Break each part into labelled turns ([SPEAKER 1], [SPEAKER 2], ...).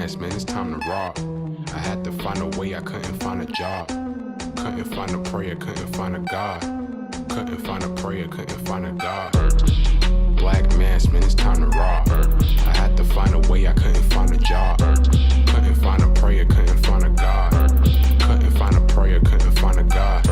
[SPEAKER 1] mask, man, it's time to rob. I had to find a way, I couldn't find a job. Couldn't find a prayer, couldn't find a God. Couldn't find a prayer, couldn't find a God. Black mask, man, it's time to rob. I had to find a way, I couldn't find a job. Couldn't find a prayer, couldn't find a God. Couldn't find a prayer, couldn't find a God.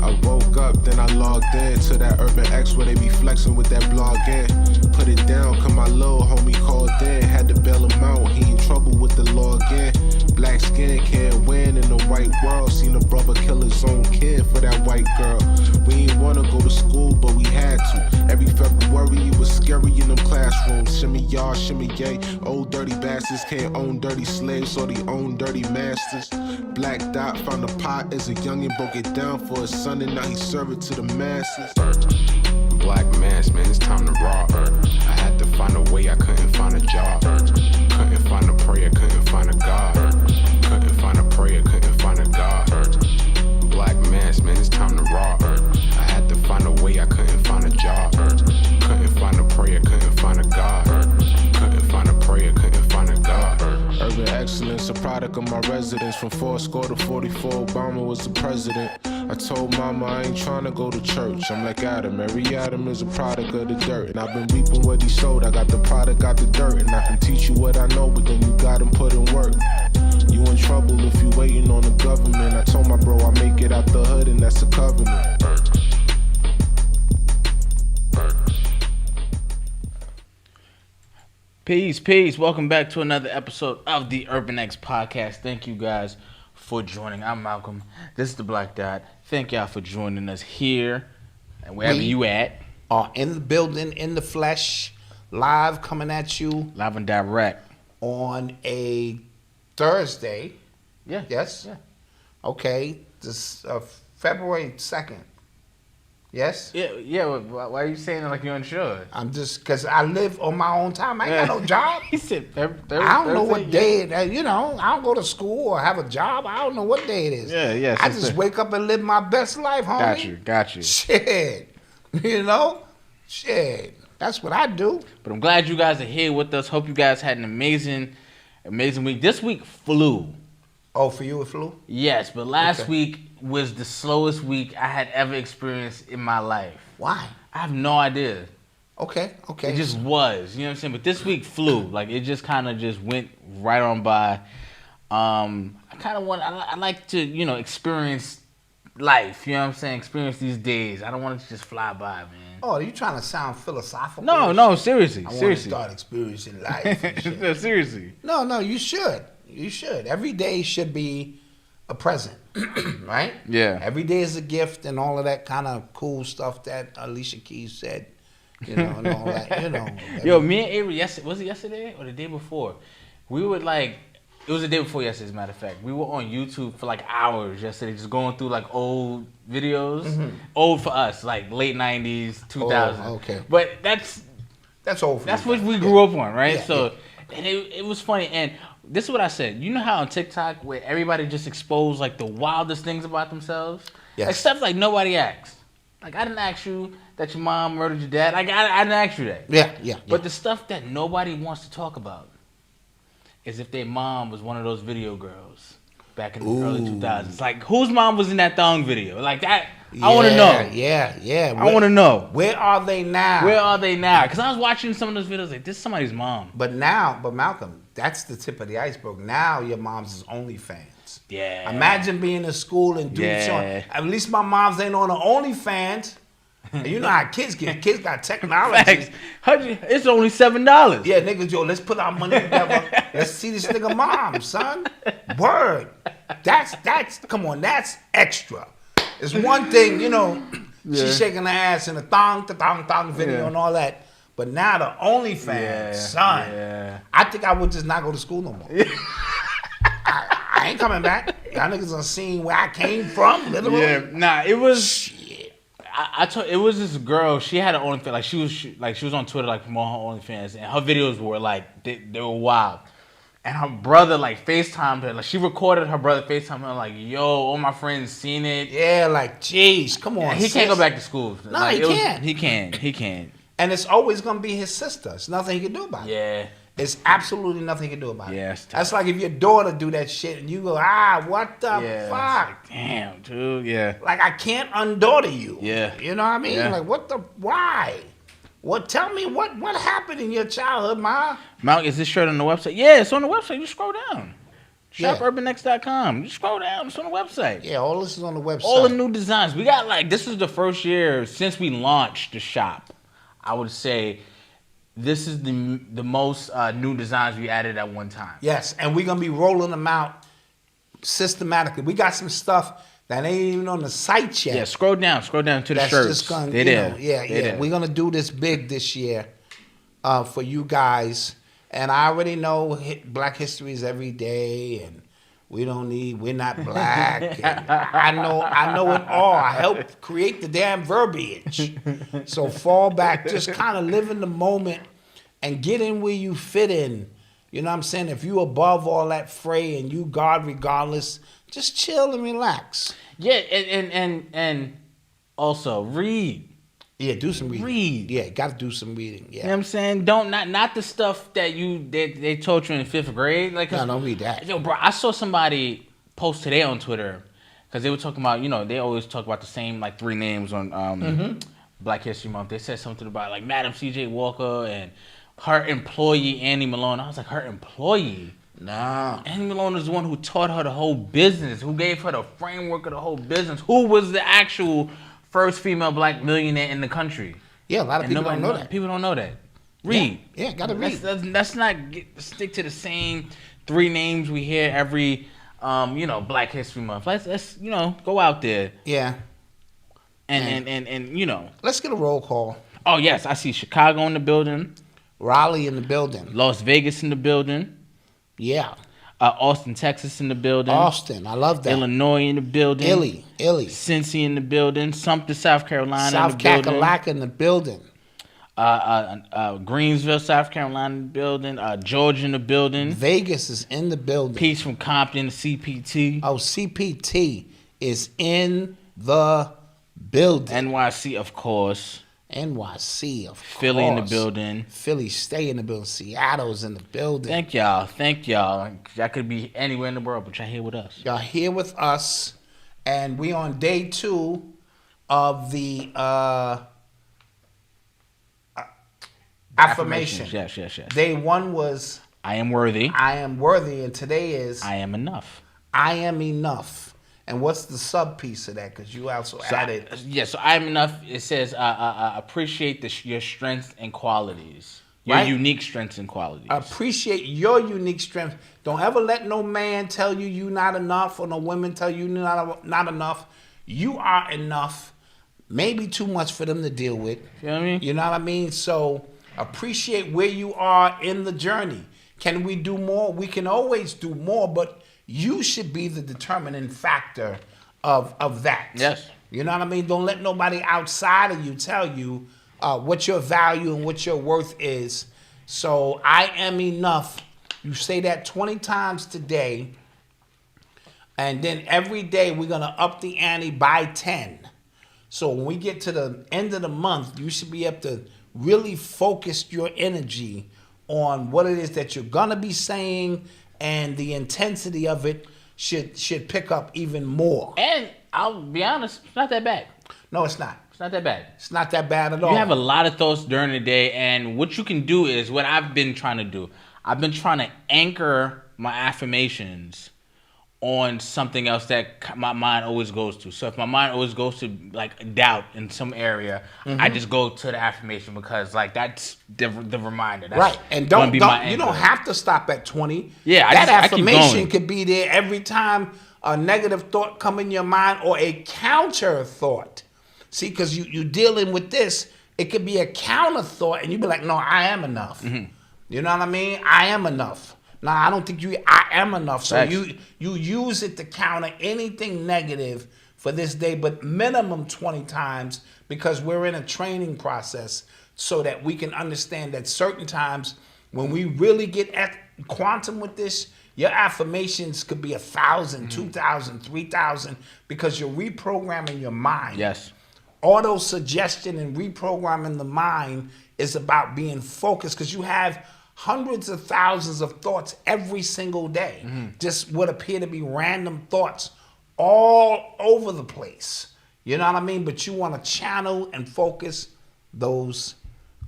[SPEAKER 2] I woke up, then I logged in to that Urban X where they be flexing with that blog in. Put it down, cause my little homie called in. Had to bail him out, he in trouble with the law again. Black skin can't win in the white world. Seen a brother kill his own kid for that white girl. We ain't wanna go to school, but we had to. Every February it was scary in them classrooms. Shimmy y'all, shimmy yay. Old dirty bastards can't own dirty slaves, so they own dirty masters. Black Dot found a pot as a youngin', broke it down for his son, and now he serve it to the masses.
[SPEAKER 1] Black mask, man, it's time to rob. I had to find a way, I couldn't find a job. Couldn't find a prayer, couldn't find a God. Couldn't find a prayer, couldn't find a God. Black mask, man, it's time to rob. I had to find a way, I couldn't find a job. Couldn't find a prayer, couldn't find a God. Couldn't find a prayer, couldn't find a God.
[SPEAKER 2] Urban excellence, a product of my residence. From 4 to 44, Obama was the president. I told mama I ain't tryna go to church. I'm like Adam, every Adam is a product of the dirt. And I've been reaping what he sowed. I got the product, got the dirt. And I can teach you what I know, but then you gotta put in work. You in trouble if you waiting on the government. I told my bro I make it out the hood, and that's a covenant.
[SPEAKER 3] Peace. Welcome back to another episode of the Urban X Podcast. Thank you guys for joining. I'm Malcolm. This is the Black Dot. Thank y'all for joining us here and wherever you at.
[SPEAKER 4] Are in the building, in the flesh, live coming at you.
[SPEAKER 3] Live and direct.
[SPEAKER 4] On a Thursday.
[SPEAKER 3] Yeah.
[SPEAKER 4] Yes?
[SPEAKER 3] Yeah.
[SPEAKER 4] Okay. This February 2nd. Yes?
[SPEAKER 3] Yeah. Why are you saying it like you're unsure?
[SPEAKER 4] I'm just, because I live on my own time. I ain't got no job.
[SPEAKER 3] He said Thursday.
[SPEAKER 4] I don't know what day it is. I don't go to school or have a job. I don't know what day it is.
[SPEAKER 3] Yeah.
[SPEAKER 4] I just wake up and live my best life, homie.
[SPEAKER 3] Got you.
[SPEAKER 4] Shit. Shit. That's what I do.
[SPEAKER 3] But I'm glad you guys are here with us. Hope you guys had an amazing week. This week flew.
[SPEAKER 4] Oh, for you it flew?
[SPEAKER 3] Yes, but last week was the slowest week I had ever experienced in my life.
[SPEAKER 4] Why?
[SPEAKER 3] I have no idea.
[SPEAKER 4] Okay.
[SPEAKER 3] It just was, you know what I'm saying? But this week flew. Like, it just kind of just went right on by. I like to, experience life, you know what I'm saying? Experience these days. I don't want it to just fly by, man.
[SPEAKER 4] Oh, are you trying to sound philosophical?
[SPEAKER 3] No, seriously.
[SPEAKER 4] I want to start experiencing life and shit.
[SPEAKER 3] No, seriously.
[SPEAKER 4] No, you should. You should. Every day should be a present, right?
[SPEAKER 3] Yeah.
[SPEAKER 4] Every day is a gift and all of that kind of cool stuff that Alicia Keys said, and all that,
[SPEAKER 3] Yo, me and Avery, was it yesterday or the day before? We would it was the day before yesterday, as a matter of fact. We were on YouTube for hours yesterday, just going through old videos. Mm-hmm. Old for us, late 90s, 2000s.
[SPEAKER 4] Oh, okay.
[SPEAKER 3] But that's
[SPEAKER 4] old for
[SPEAKER 3] That's
[SPEAKER 4] you.
[SPEAKER 3] what we grew up on, right?
[SPEAKER 4] Yeah,
[SPEAKER 3] and it was funny. And this is what I said. You know how on TikTok where everybody just exposed the wildest things about themselves?
[SPEAKER 4] Yes.
[SPEAKER 3] Stuff nobody asked. I didn't ask you that your mom murdered your dad. I didn't ask you that.
[SPEAKER 4] Yeah.
[SPEAKER 3] But the stuff that nobody wants to talk about is if their mom was one of those video girls back in the early 2000s. Whose mom was in that thong video? That, I want to know.
[SPEAKER 4] Yeah.
[SPEAKER 3] I want to know.
[SPEAKER 4] Where are they now?
[SPEAKER 3] Because I was watching some of those videos this is somebody's mom.
[SPEAKER 4] But Malcolm, that's the tip of the iceberg. Now your mom's is OnlyFans.
[SPEAKER 3] Yeah.
[SPEAKER 4] Imagine being in school and dudes showing. At least my mom's ain't on the OnlyFans. And you know how kids get. Kids got technology.
[SPEAKER 3] Facts. It's only $7.
[SPEAKER 4] Yeah, niggas, let's put our money together. Let's see this nigga mom, son. Word. That's come on, that's extra. It's one thing, she's shaking her ass in a thong video and all that. But now the OnlyFans, son. Yeah. I think I would just not go to school no more. I ain't coming back. Y'all niggas done seen where I came from, literally.
[SPEAKER 3] Yeah, nah, it was. Shit. I told it was this girl. She had an OnlyFans. She was on Twitter promoting her OnlyFans, and her videos were they were wild. And her brother FaceTimed her. She recorded her brother FaceTime her yo, all my friends seen it.
[SPEAKER 4] Yeah, jeez, come on.
[SPEAKER 3] And he can't go back to school.
[SPEAKER 4] No, he can't.
[SPEAKER 3] He can't.
[SPEAKER 4] And it's always gonna be his sister. There's nothing he can do about it.
[SPEAKER 3] Yeah.
[SPEAKER 4] It's absolutely nothing you can do about it.
[SPEAKER 3] Yeah, it's tough.
[SPEAKER 4] That's like if your daughter do that shit and you go, what the
[SPEAKER 3] Yeah,
[SPEAKER 4] fuck?
[SPEAKER 3] it's like, damn, dude. Yeah.
[SPEAKER 4] Like, I can't undaughter you.
[SPEAKER 3] Yeah.
[SPEAKER 4] You know what I mean?
[SPEAKER 3] Yeah.
[SPEAKER 4] Like, why? Tell me what happened in your childhood, Ma?
[SPEAKER 3] Malc, is this shirt on the website? Yeah, it's on the website. You scroll down.
[SPEAKER 4] Yeah.
[SPEAKER 3] ShopUrbanX.com. You scroll down. It's on the website.
[SPEAKER 4] Yeah, all this is on the website.
[SPEAKER 3] All the new designs. We got this is the first year since we launched the shop. I would say this is the most new designs we added at one time.
[SPEAKER 4] Yes, and we're going to be rolling them out systematically. We got some stuff that ain't even on the site yet.
[SPEAKER 3] Yeah, scroll down to the
[SPEAKER 4] That's
[SPEAKER 3] shirts.
[SPEAKER 4] just going
[SPEAKER 3] They're there.
[SPEAKER 4] Yeah. We're going to do this big this year for you guys. And I already know Black History is every day, and we're not black. And I know it all. I helped create the damn verbiage. So fall back, just kind of live in the moment and get in where you fit in. You know what I'm saying? If you above all that fray and you God regardless, just chill and relax.
[SPEAKER 3] Yeah, and also read.
[SPEAKER 4] Yeah, do some reading.
[SPEAKER 3] Read.
[SPEAKER 4] Yeah, got to do some reading. Yeah.
[SPEAKER 3] You know what I'm saying? Not the stuff that they taught you in 5th grade. Like,
[SPEAKER 4] No, don't read that.
[SPEAKER 3] Yo, bro, I saw somebody post today on Twitter because they were talking about, they always talk about the same 3 names on Black History Month. They said something about Madam C.J. Walker and her employee Annie Malone. I was like, her employee?
[SPEAKER 4] Nah.
[SPEAKER 3] Annie Malone is the one who taught her the whole business, who gave her the framework of the whole business, who was the actual first female black millionaire in the country.
[SPEAKER 4] Yeah, a lot of people don't know that.
[SPEAKER 3] People don't know that. Read.
[SPEAKER 4] Yeah, gotta read.
[SPEAKER 3] Let's not stick to the same 3 names we hear every, Black History Month. Let's go out there.
[SPEAKER 4] Yeah.
[SPEAKER 3] And
[SPEAKER 4] Let's get a roll call.
[SPEAKER 3] Oh yes, I see Chicago in the building,
[SPEAKER 4] Raleigh in the building.
[SPEAKER 3] Las Vegas in the building,
[SPEAKER 4] Yeah.
[SPEAKER 3] Austin, Texas in the building,
[SPEAKER 4] Austin, I love that.
[SPEAKER 3] Illinois in the building,
[SPEAKER 4] Illy.
[SPEAKER 3] Cincy in the building, Sumter, South Carolina
[SPEAKER 4] South
[SPEAKER 3] in the building,
[SPEAKER 4] Kakalaka in the building.
[SPEAKER 3] Greensville, South Carolina in the building, Georgia in the building,
[SPEAKER 4] Vegas is in the building.
[SPEAKER 3] Peace from Compton, CPT,
[SPEAKER 4] Oh, CPT is in the building.
[SPEAKER 3] NYC, of course,
[SPEAKER 4] NYC, of
[SPEAKER 3] Philly in the
[SPEAKER 4] course.
[SPEAKER 3] building.
[SPEAKER 4] Philly stay in the building. Seattle's in the building.
[SPEAKER 3] Thank y'all. Y'all could be anywhere in the world, but y'all here with us.
[SPEAKER 4] Y'all here with us, and we on day 2 of the affirmation.
[SPEAKER 3] Yes.
[SPEAKER 4] Day 1 was
[SPEAKER 3] I am worthy.
[SPEAKER 4] I am worthy, and today is
[SPEAKER 3] I am enough.
[SPEAKER 4] I am enough. And what's the sub piece of that? Because you also added.
[SPEAKER 3] So I am enough. It says appreciate your strengths and qualities. Your
[SPEAKER 4] Right.
[SPEAKER 3] unique strengths and qualities.
[SPEAKER 4] Appreciate your unique strength. Don't ever let no man tell you not enough, or no women tell you not enough. You are enough. Maybe too much for them to deal with.
[SPEAKER 3] You know what I mean?
[SPEAKER 4] You know what I mean? So appreciate where you are in the journey. Can we do more? We can always do more, but you should be the determining factor of that.
[SPEAKER 3] Yes.
[SPEAKER 4] You know what I mean? Don't let nobody outside of you tell you what your value and what your worth is. So I am enough. You say that 20 times today. And then every day we're going to up the ante by 10. So when we get to the end of the month, you should be able to really focus your energy on what it is that you're going to be saying, and the intensity of it should pick up even more.
[SPEAKER 3] And I'll be honest, it's not that bad.
[SPEAKER 4] No, it's not.
[SPEAKER 3] It's not that bad.
[SPEAKER 4] It's not that bad at all.
[SPEAKER 3] You have a lot of thoughts during the day, and what you can do is what I've been trying to do. I've been trying to anchor my affirmations on something else that my mind always goes to. So if my mind always goes to doubt in some area, I just go to the affirmation because that's the reminder. That's
[SPEAKER 4] right. And you don't have to stop at 20.
[SPEAKER 3] Yeah,
[SPEAKER 4] that
[SPEAKER 3] I keep
[SPEAKER 4] affirmation
[SPEAKER 3] going.
[SPEAKER 4] could be there every time a negative thought come in your mind or a counter thought. See, because you dealing with this, it could be a counter thought, and you be like, no, I am enough.
[SPEAKER 3] Mm-hmm.
[SPEAKER 4] You know what I mean? I am enough. No, I don't think I am enough. So
[SPEAKER 3] Thanks.
[SPEAKER 4] you use it to counter anything negative for this day, but minimum 20 times, because we're in a training process so that we can understand that certain times when we really get at quantum with this, your affirmations could be 1,000, 2,000, 3,000, because you're reprogramming your mind.
[SPEAKER 3] Yes.
[SPEAKER 4] Auto-suggestion and reprogramming the mind is about being focused, because you have hundreds of thousands of thoughts every single day. Just what appear to be random thoughts all over the place. You know what I mean? But you want to channel and focus those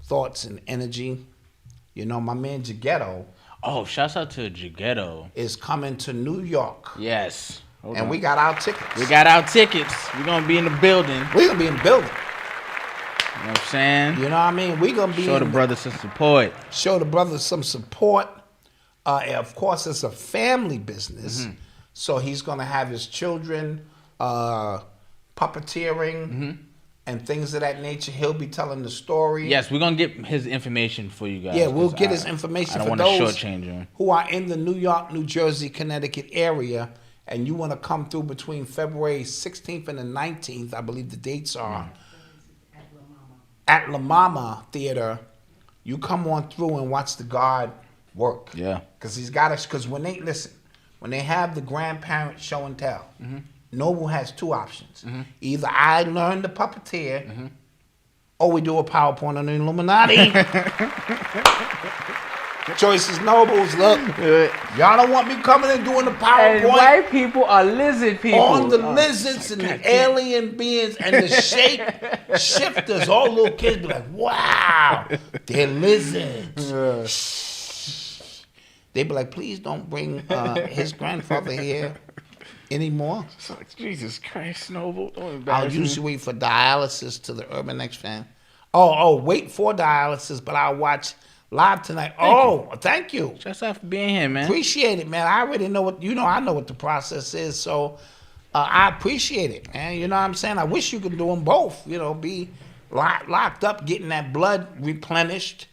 [SPEAKER 4] thoughts and energy. You know, my man Jaghetto
[SPEAKER 3] Oh, shouts out to Jaghetto.
[SPEAKER 4] is coming to New York.
[SPEAKER 3] Yes. Hold
[SPEAKER 4] And
[SPEAKER 3] on.
[SPEAKER 4] we got our tickets.
[SPEAKER 3] We got our tickets. We're going to be in the building.
[SPEAKER 4] We're going to be in the building.
[SPEAKER 3] You know what I'm saying?
[SPEAKER 4] You know what I mean? We're going to be
[SPEAKER 3] Show the brothers some support.
[SPEAKER 4] show the brothers some support. And of course, it's a family business. So he's going to have his children puppeteering and things of that nature. He'll be telling the story.
[SPEAKER 3] Yes, we're going to get his information for you guys.
[SPEAKER 4] Yeah, we'll
[SPEAKER 3] 'cause
[SPEAKER 4] get his information
[SPEAKER 3] I
[SPEAKER 4] for
[SPEAKER 3] don't want to
[SPEAKER 4] those
[SPEAKER 3] shortchange him.
[SPEAKER 4] who are in the New York, New Jersey, Connecticut area, and you want to come through between February 16th and the 19th, I believe the dates are, at La Mama Theater. You come on through and watch the God work.
[SPEAKER 3] Yeah.
[SPEAKER 4] Because he's got us, because when they have the grandparent show and tell, Noble has two options. Either I learn the puppeteer, or we do a PowerPoint on the Illuminati. Choices Nobles, look. Y'all don't want me coming and doing the
[SPEAKER 3] And
[SPEAKER 4] PowerPoint
[SPEAKER 3] white people are lizard people.
[SPEAKER 4] on the lizards and the alien beings and the shape shifters. All little kids be like, wow, they're lizards. Shh. They be like, please don't bring his grandfather here anymore.
[SPEAKER 3] It's like, Jesus Christ, Noble. Don't
[SPEAKER 4] I'll
[SPEAKER 3] embarrass me.
[SPEAKER 4] usually wait for dialysis to the Urban X fan. Oh, wait for dialysis, but I'll watch live tonight. Thank you.
[SPEAKER 3] Shouts out for being here, man.
[SPEAKER 4] Appreciate it, man. I already know I know what the process is, so I appreciate it, man. You know what I'm saying? I wish you could do them both, be locked up, getting that blood replenished,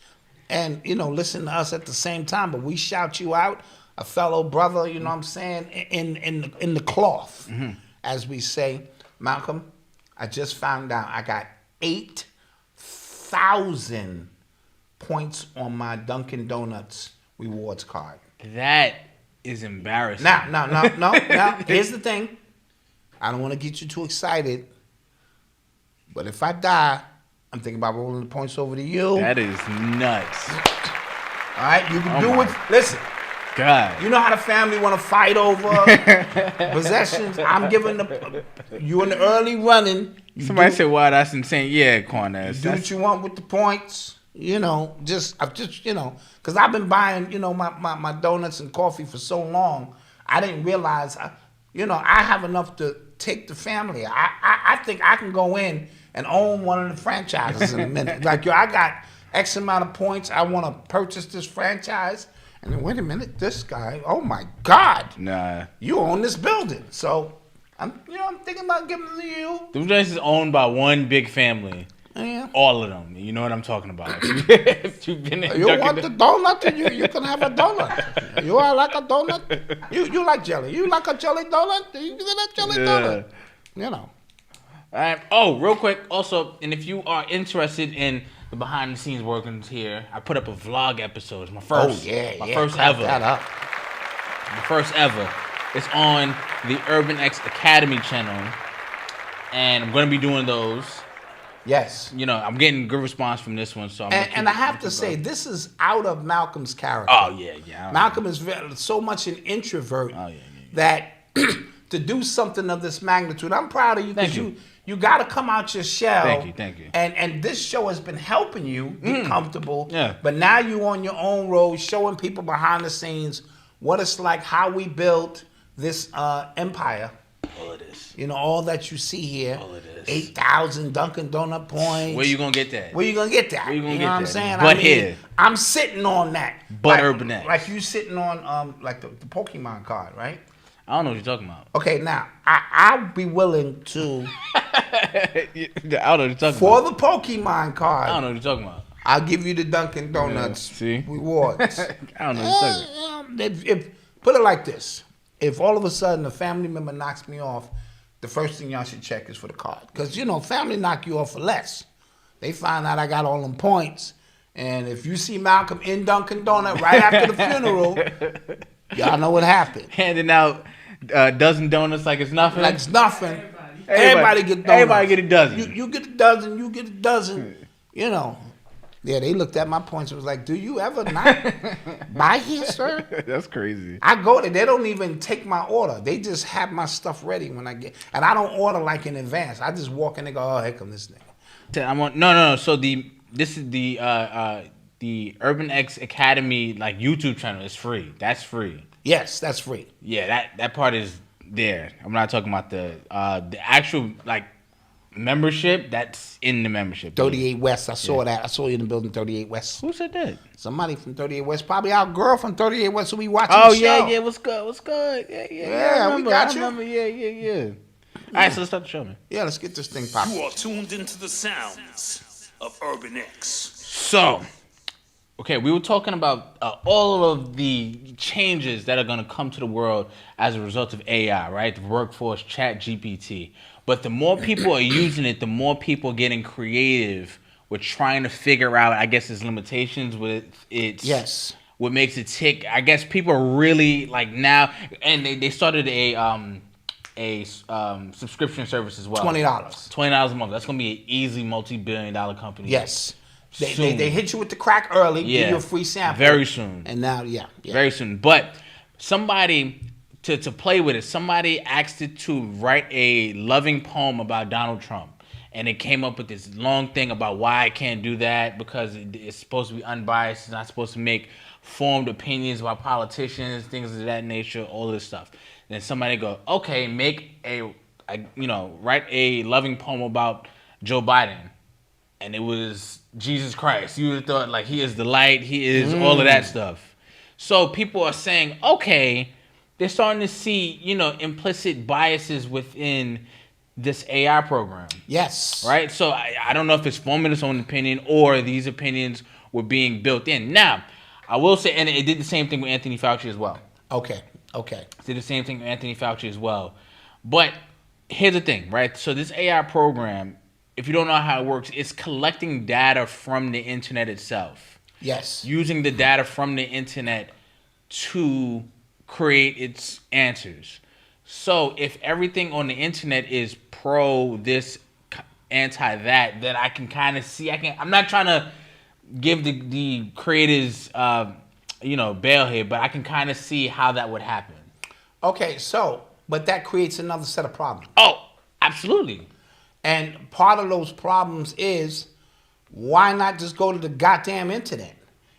[SPEAKER 4] and, listen to us at the same time, but we shout you out, a fellow brother, you know what I'm saying, in the cloth, as we say. Malcolm, I just found out I got 8,000 points on my Dunkin' Donuts rewards card.
[SPEAKER 3] That is embarrassing.
[SPEAKER 4] Now, here's the thing. I don't want to get you too excited, but if I die, I'm thinking about rolling the points over to you.
[SPEAKER 3] That is nuts.
[SPEAKER 4] All right, you can do
[SPEAKER 3] my
[SPEAKER 4] it. Listen,
[SPEAKER 3] God.
[SPEAKER 4] you know how the family want to fight over possessions. I'm giving you in the early running.
[SPEAKER 3] Somebody said, wow, that's insane. Yeah, Cornez.
[SPEAKER 4] Do what you want with the points. Because I've been buying, my donuts and coffee for so long. I didn't realize, I have enough to take the family. I think I can go in and own one of the franchises in a minute. Like, I got X amount of points. I want to purchase this franchise. And then, wait a minute, this guy, oh my God.
[SPEAKER 3] Nah.
[SPEAKER 4] You own this building. So, I'm thinking about giving it to you.
[SPEAKER 3] Them joints is owned by one big family.
[SPEAKER 4] Yeah.
[SPEAKER 3] All of them. You know what I'm talking about. If you've been in
[SPEAKER 4] You
[SPEAKER 3] Dunkin'
[SPEAKER 4] want the donut? You can have a donut. You are like a donut? You like jelly. You like a jelly donut? You get a jelly donut.
[SPEAKER 3] All right. Oh, real quick. Also, and if you are interested in the behind the scenes workings here, I put up a vlog episode. It's my first. My first
[SPEAKER 4] clap
[SPEAKER 3] ever.
[SPEAKER 4] that up.
[SPEAKER 3] My first ever. It's on the Urban X Academy channel, and I'm going to be doing those.
[SPEAKER 4] Yes.
[SPEAKER 3] I'm getting good response from this one, so I'm
[SPEAKER 4] And I have to say, this is out of Malcolm's character.
[SPEAKER 3] Oh yeah.
[SPEAKER 4] Malcolm is so much an introvert that to do something of this magnitude, I'm proud of you because you got to come out your shell.
[SPEAKER 3] Thank you.
[SPEAKER 4] And this show has been helping you get comfortable.
[SPEAKER 3] Yeah.
[SPEAKER 4] But now you on your own road, showing people behind the scenes what it's like, how we built this empire.
[SPEAKER 3] All of this.
[SPEAKER 4] All that you see here.
[SPEAKER 3] All of this.
[SPEAKER 4] 8,000 Dunkin' Donut points.
[SPEAKER 3] Where you gonna get that?
[SPEAKER 4] Where you gonna get that?
[SPEAKER 3] Where you gonna
[SPEAKER 4] know
[SPEAKER 3] get
[SPEAKER 4] what I'm
[SPEAKER 3] that?
[SPEAKER 4] saying?
[SPEAKER 3] But here.
[SPEAKER 4] I'm sitting on that.
[SPEAKER 3] But Urban X.
[SPEAKER 4] Like you sitting on like the Pokemon card, right?
[SPEAKER 3] I don't know what you're talking about.
[SPEAKER 4] Okay, now I'll be willing to
[SPEAKER 3] I don't know what you're talking
[SPEAKER 4] for
[SPEAKER 3] about.
[SPEAKER 4] the Pokemon card.
[SPEAKER 3] I don't know what you're talking about.
[SPEAKER 4] I'll give you the Dunkin' Donuts
[SPEAKER 3] see?
[SPEAKER 4] rewards.
[SPEAKER 3] I don't know what you're talking about.
[SPEAKER 4] If put it like this: if all of a sudden a family member knocks me off, the first thing y'all should check is for the card, because family knock you off for less. They find out I got all them points, and if you see Malcolm in Dunkin' Donut right after the funeral, y'all know what happened.
[SPEAKER 3] Handing out a dozen donuts like it's nothing.
[SPEAKER 4] Like it's nothing. Everybody get donuts.
[SPEAKER 3] Everybody get a dozen.
[SPEAKER 4] You get a dozen. You get a dozen. Yeah, they looked at my points and was like, "Do you ever not buy here, sir?"
[SPEAKER 3] That's crazy.
[SPEAKER 4] I go there, they don't even take my order. They just have my stuff ready when I get, and I don't order like in advance. I just walk in, they go, "Oh, here come this nigga."
[SPEAKER 3] I'm on. No. So this is the Urban X Academy like YouTube channel. It's free. That's free.
[SPEAKER 4] Yes, that's free.
[SPEAKER 3] Yeah, that part is there. I'm not talking about the actual like membership. That's in the membership.
[SPEAKER 4] 38 West, I saw that. I saw you in the building 38 West.
[SPEAKER 3] Who said that?
[SPEAKER 4] Somebody from 38 West, probably our girl from 38 West who be watching
[SPEAKER 3] Oh
[SPEAKER 4] the show.
[SPEAKER 3] yeah. What's good? Yeah.
[SPEAKER 4] Yeah, we got you.
[SPEAKER 3] I remember. Yeah. All right, so let's start the show, man.
[SPEAKER 4] Yeah, let's get this thing popping.
[SPEAKER 5] You are tuned into the sounds of Urban X.
[SPEAKER 3] So, okay, we were talking about all of the changes that are going to come to the world as a result of AI, right? The workforce, ChatGPT. But the more people are using it, the more people are getting creative with trying to figure out, I guess, its limitations with its...
[SPEAKER 4] Yes.
[SPEAKER 3] What makes it tick. I guess people are really, like, now... And they started a subscription service as well.
[SPEAKER 4] $20.
[SPEAKER 3] $20 a month. That's going to be an easy multi-billion-dollar company.
[SPEAKER 4] Yes. They hit you with the crack early, give you a free sample.
[SPEAKER 3] Very soon.
[SPEAKER 4] And now, yeah.
[SPEAKER 3] Very soon. But somebody, to play with it, somebody asked it to write a loving poem about Donald Trump. And it came up with this long thing about why it can't do that, because it's supposed to be unbiased. It's not supposed to make formed opinions about politicians, things of that nature, all this stuff. Then somebody go, okay, write a loving poem about Joe Biden. And it was Jesus Christ. You would have thought, like, he is the light, he is all of that stuff. So people are saying, okay, they're starting to see, implicit biases within this AI program.
[SPEAKER 4] Yes.
[SPEAKER 3] Right? So I don't know if it's forming its own opinion or these opinions were being built in. Now, I will say, and it did the same thing with Anthony Fauci as well.
[SPEAKER 4] Okay.
[SPEAKER 3] It did the same thing with Anthony Fauci as well. But here's the thing, right? So this AI program, if you don't know how it works, it's collecting data from the internet itself.
[SPEAKER 4] Yes.
[SPEAKER 3] Using the data from the internet to create its answers. So if everything on the internet is pro this, anti that, then I can kind of see. I'm not trying to give the creators, bail here, but I can kind of see how that would happen.
[SPEAKER 4] Okay, but that creates another set of problems.
[SPEAKER 3] Oh, absolutely.
[SPEAKER 4] And part of those problems is, why not just go to the goddamn internet?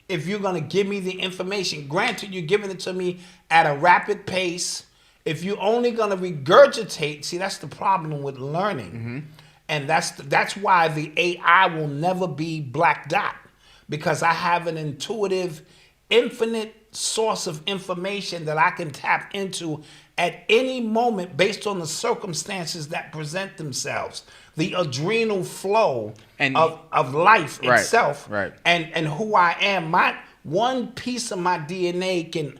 [SPEAKER 4] If you're going to give me the information, granted, you're giving it to me at a rapid pace. If you're only going to regurgitate, see, that's the problem with learning. Mm-hmm. And that's why the AI will never be Black Dot, because I have an intuitive, infinite source of information that I can tap into at any moment based on the circumstances that present themselves, the adrenal flow of life itself, and who I am. One piece of my DNA can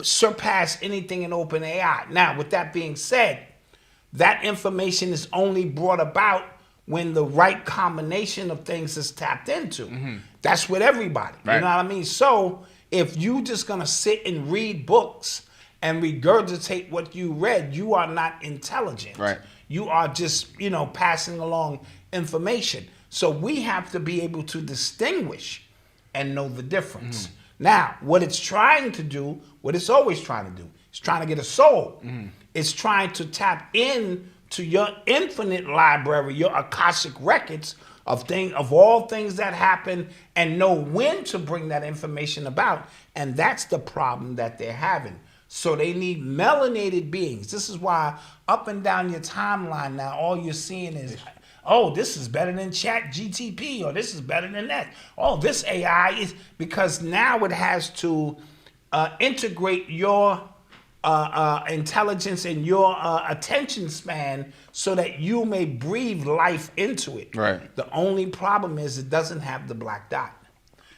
[SPEAKER 4] surpass anything in OpenAI. Now, with that being said, that information is only brought about when the right combination of things is tapped into. Mm-hmm. That's with everybody. Right. You know what I mean? So if you just gonna sit and read books and regurgitate what you read, you are not intelligent.
[SPEAKER 3] Right.
[SPEAKER 4] You are just, passing along information. So we have to be able to distinguish and know the difference. Mm-hmm. Now, what it's trying to do, what it's always trying to do, it's trying to get a soul. Mm-hmm. It's trying to tap in to your infinite library, your Akashic records of all things that happen, and know when to bring that information about. And that's the problem that they're having. So they need melanated beings. This is why up and down your timeline now, all you're seeing is, oh, this is better than ChatGPT, or this is better than that. Oh, this AI is, because now it has to integrate your intelligence and your attention span so that you may breathe life into it.
[SPEAKER 3] Right.
[SPEAKER 4] The only problem is it doesn't have the black dot.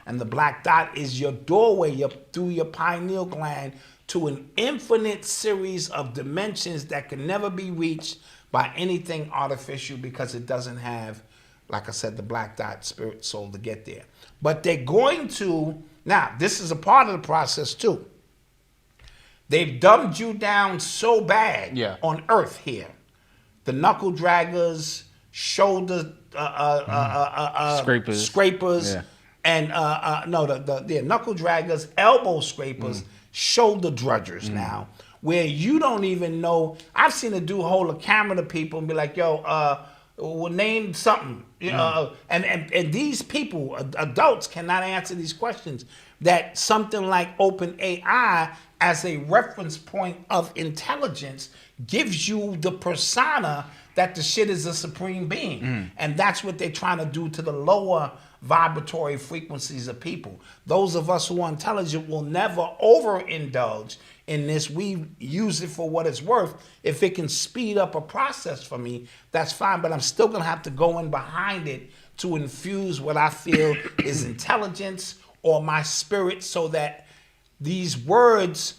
[SPEAKER 4] And the black dot is your doorway through your pineal gland to an infinite series of dimensions that can never be reached by anything artificial, because it doesn't have, like I said, the black dot, spirit, soul to get there. But they're going to, now this is a part of the process too. They've dumbed you down so bad on Earth here. The knuckle draggers, shoulder scrapers, and the knuckle draggers, elbow scrapers, shoulder drudgers now, where you don't even know. I've seen a dude hold a camera to people and be like, "Yo, we'll name something," and these people, adults, cannot answer these questions. That something like OpenAI as a reference point of intelligence gives you the persona that the shit is a supreme being. And that's what they're trying to do to the lower vibratory frequencies of people. Those of us who are intelligent will never overindulge in this. We use it for what it's worth. If it can speed up a process for me, that's fine, but I'm still gonna have to go in behind it to infuse what I feel is intelligence or my spirit, so that these words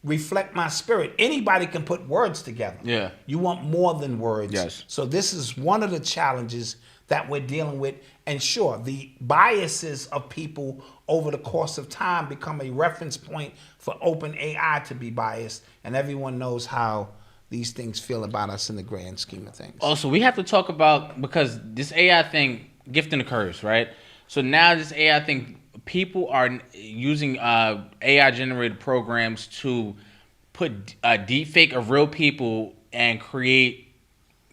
[SPEAKER 4] reflect my spirit. Anybody can put words together.
[SPEAKER 3] Yeah.
[SPEAKER 4] You want more than words.
[SPEAKER 3] Yes.
[SPEAKER 4] So this is one of the challenges that we're dealing with. And sure, the biases of people over the course of time become a reference point for OpenAI to be biased, and everyone knows how these things feel about us in the grand scheme of things.
[SPEAKER 3] Also, we have to talk about, because this AI thing, gift and a curse, right? So now this AI thing, people are using AI generated programs to put a deep fake of real people and create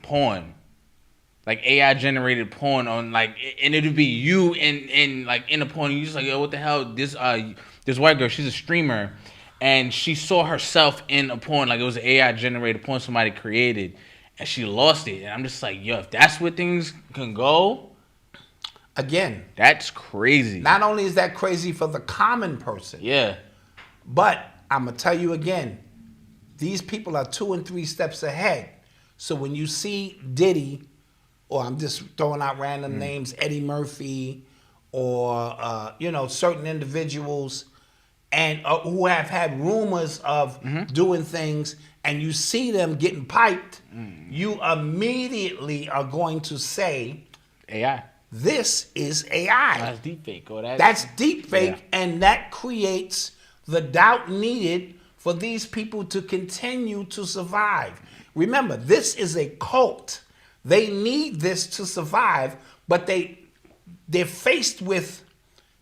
[SPEAKER 3] porn, like AI generated porn on, like, and it'll be you in like in a porn. You just like, yo, what the hell? This white girl, she's a streamer, and she saw herself in a porn, like it was an AI generated porn somebody created, and she lost it. And I'm just like, yo, if that's where things can go.
[SPEAKER 4] Again,
[SPEAKER 3] That's crazy.
[SPEAKER 4] not only is that crazy for the common person,
[SPEAKER 3] Yeah.
[SPEAKER 4] but I'm going to tell you again, these people are 2 and 3 steps ahead. So when you see Diddy, or I'm just throwing out random names, Eddie Murphy, or certain individuals, and who have had rumors of doing things, and you see them getting piped, you immediately are going to say,
[SPEAKER 3] AI.
[SPEAKER 4] this is AI.
[SPEAKER 3] That's deepfake. Or
[SPEAKER 4] That's deepfake,
[SPEAKER 3] Yeah.
[SPEAKER 4] and that creates the doubt needed for these people to continue to survive. Remember, this is a cult. They need this to survive, but they're faced with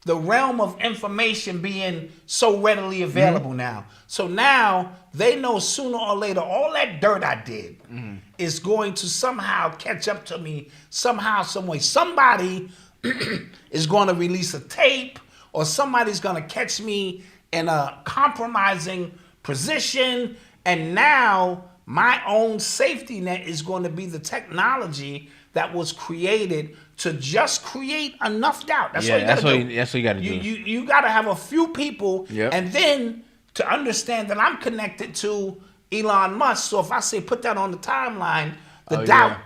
[SPEAKER 4] the realm of information being so readily available now. So now they know sooner or later all that dirt I did is going to somehow catch up to me somehow, some way. Somebody is going to release a tape, or somebody's going to catch me in a compromising position, and now my own safety net is going to be the technology that was created to just create enough doubt. That's all you got to do.
[SPEAKER 3] That's what you got to do.
[SPEAKER 4] You got to have a few people,
[SPEAKER 3] Yep.
[SPEAKER 4] and then to understand that I'm connected to Elon Musk. So if I say put that on the timeline, the doubt,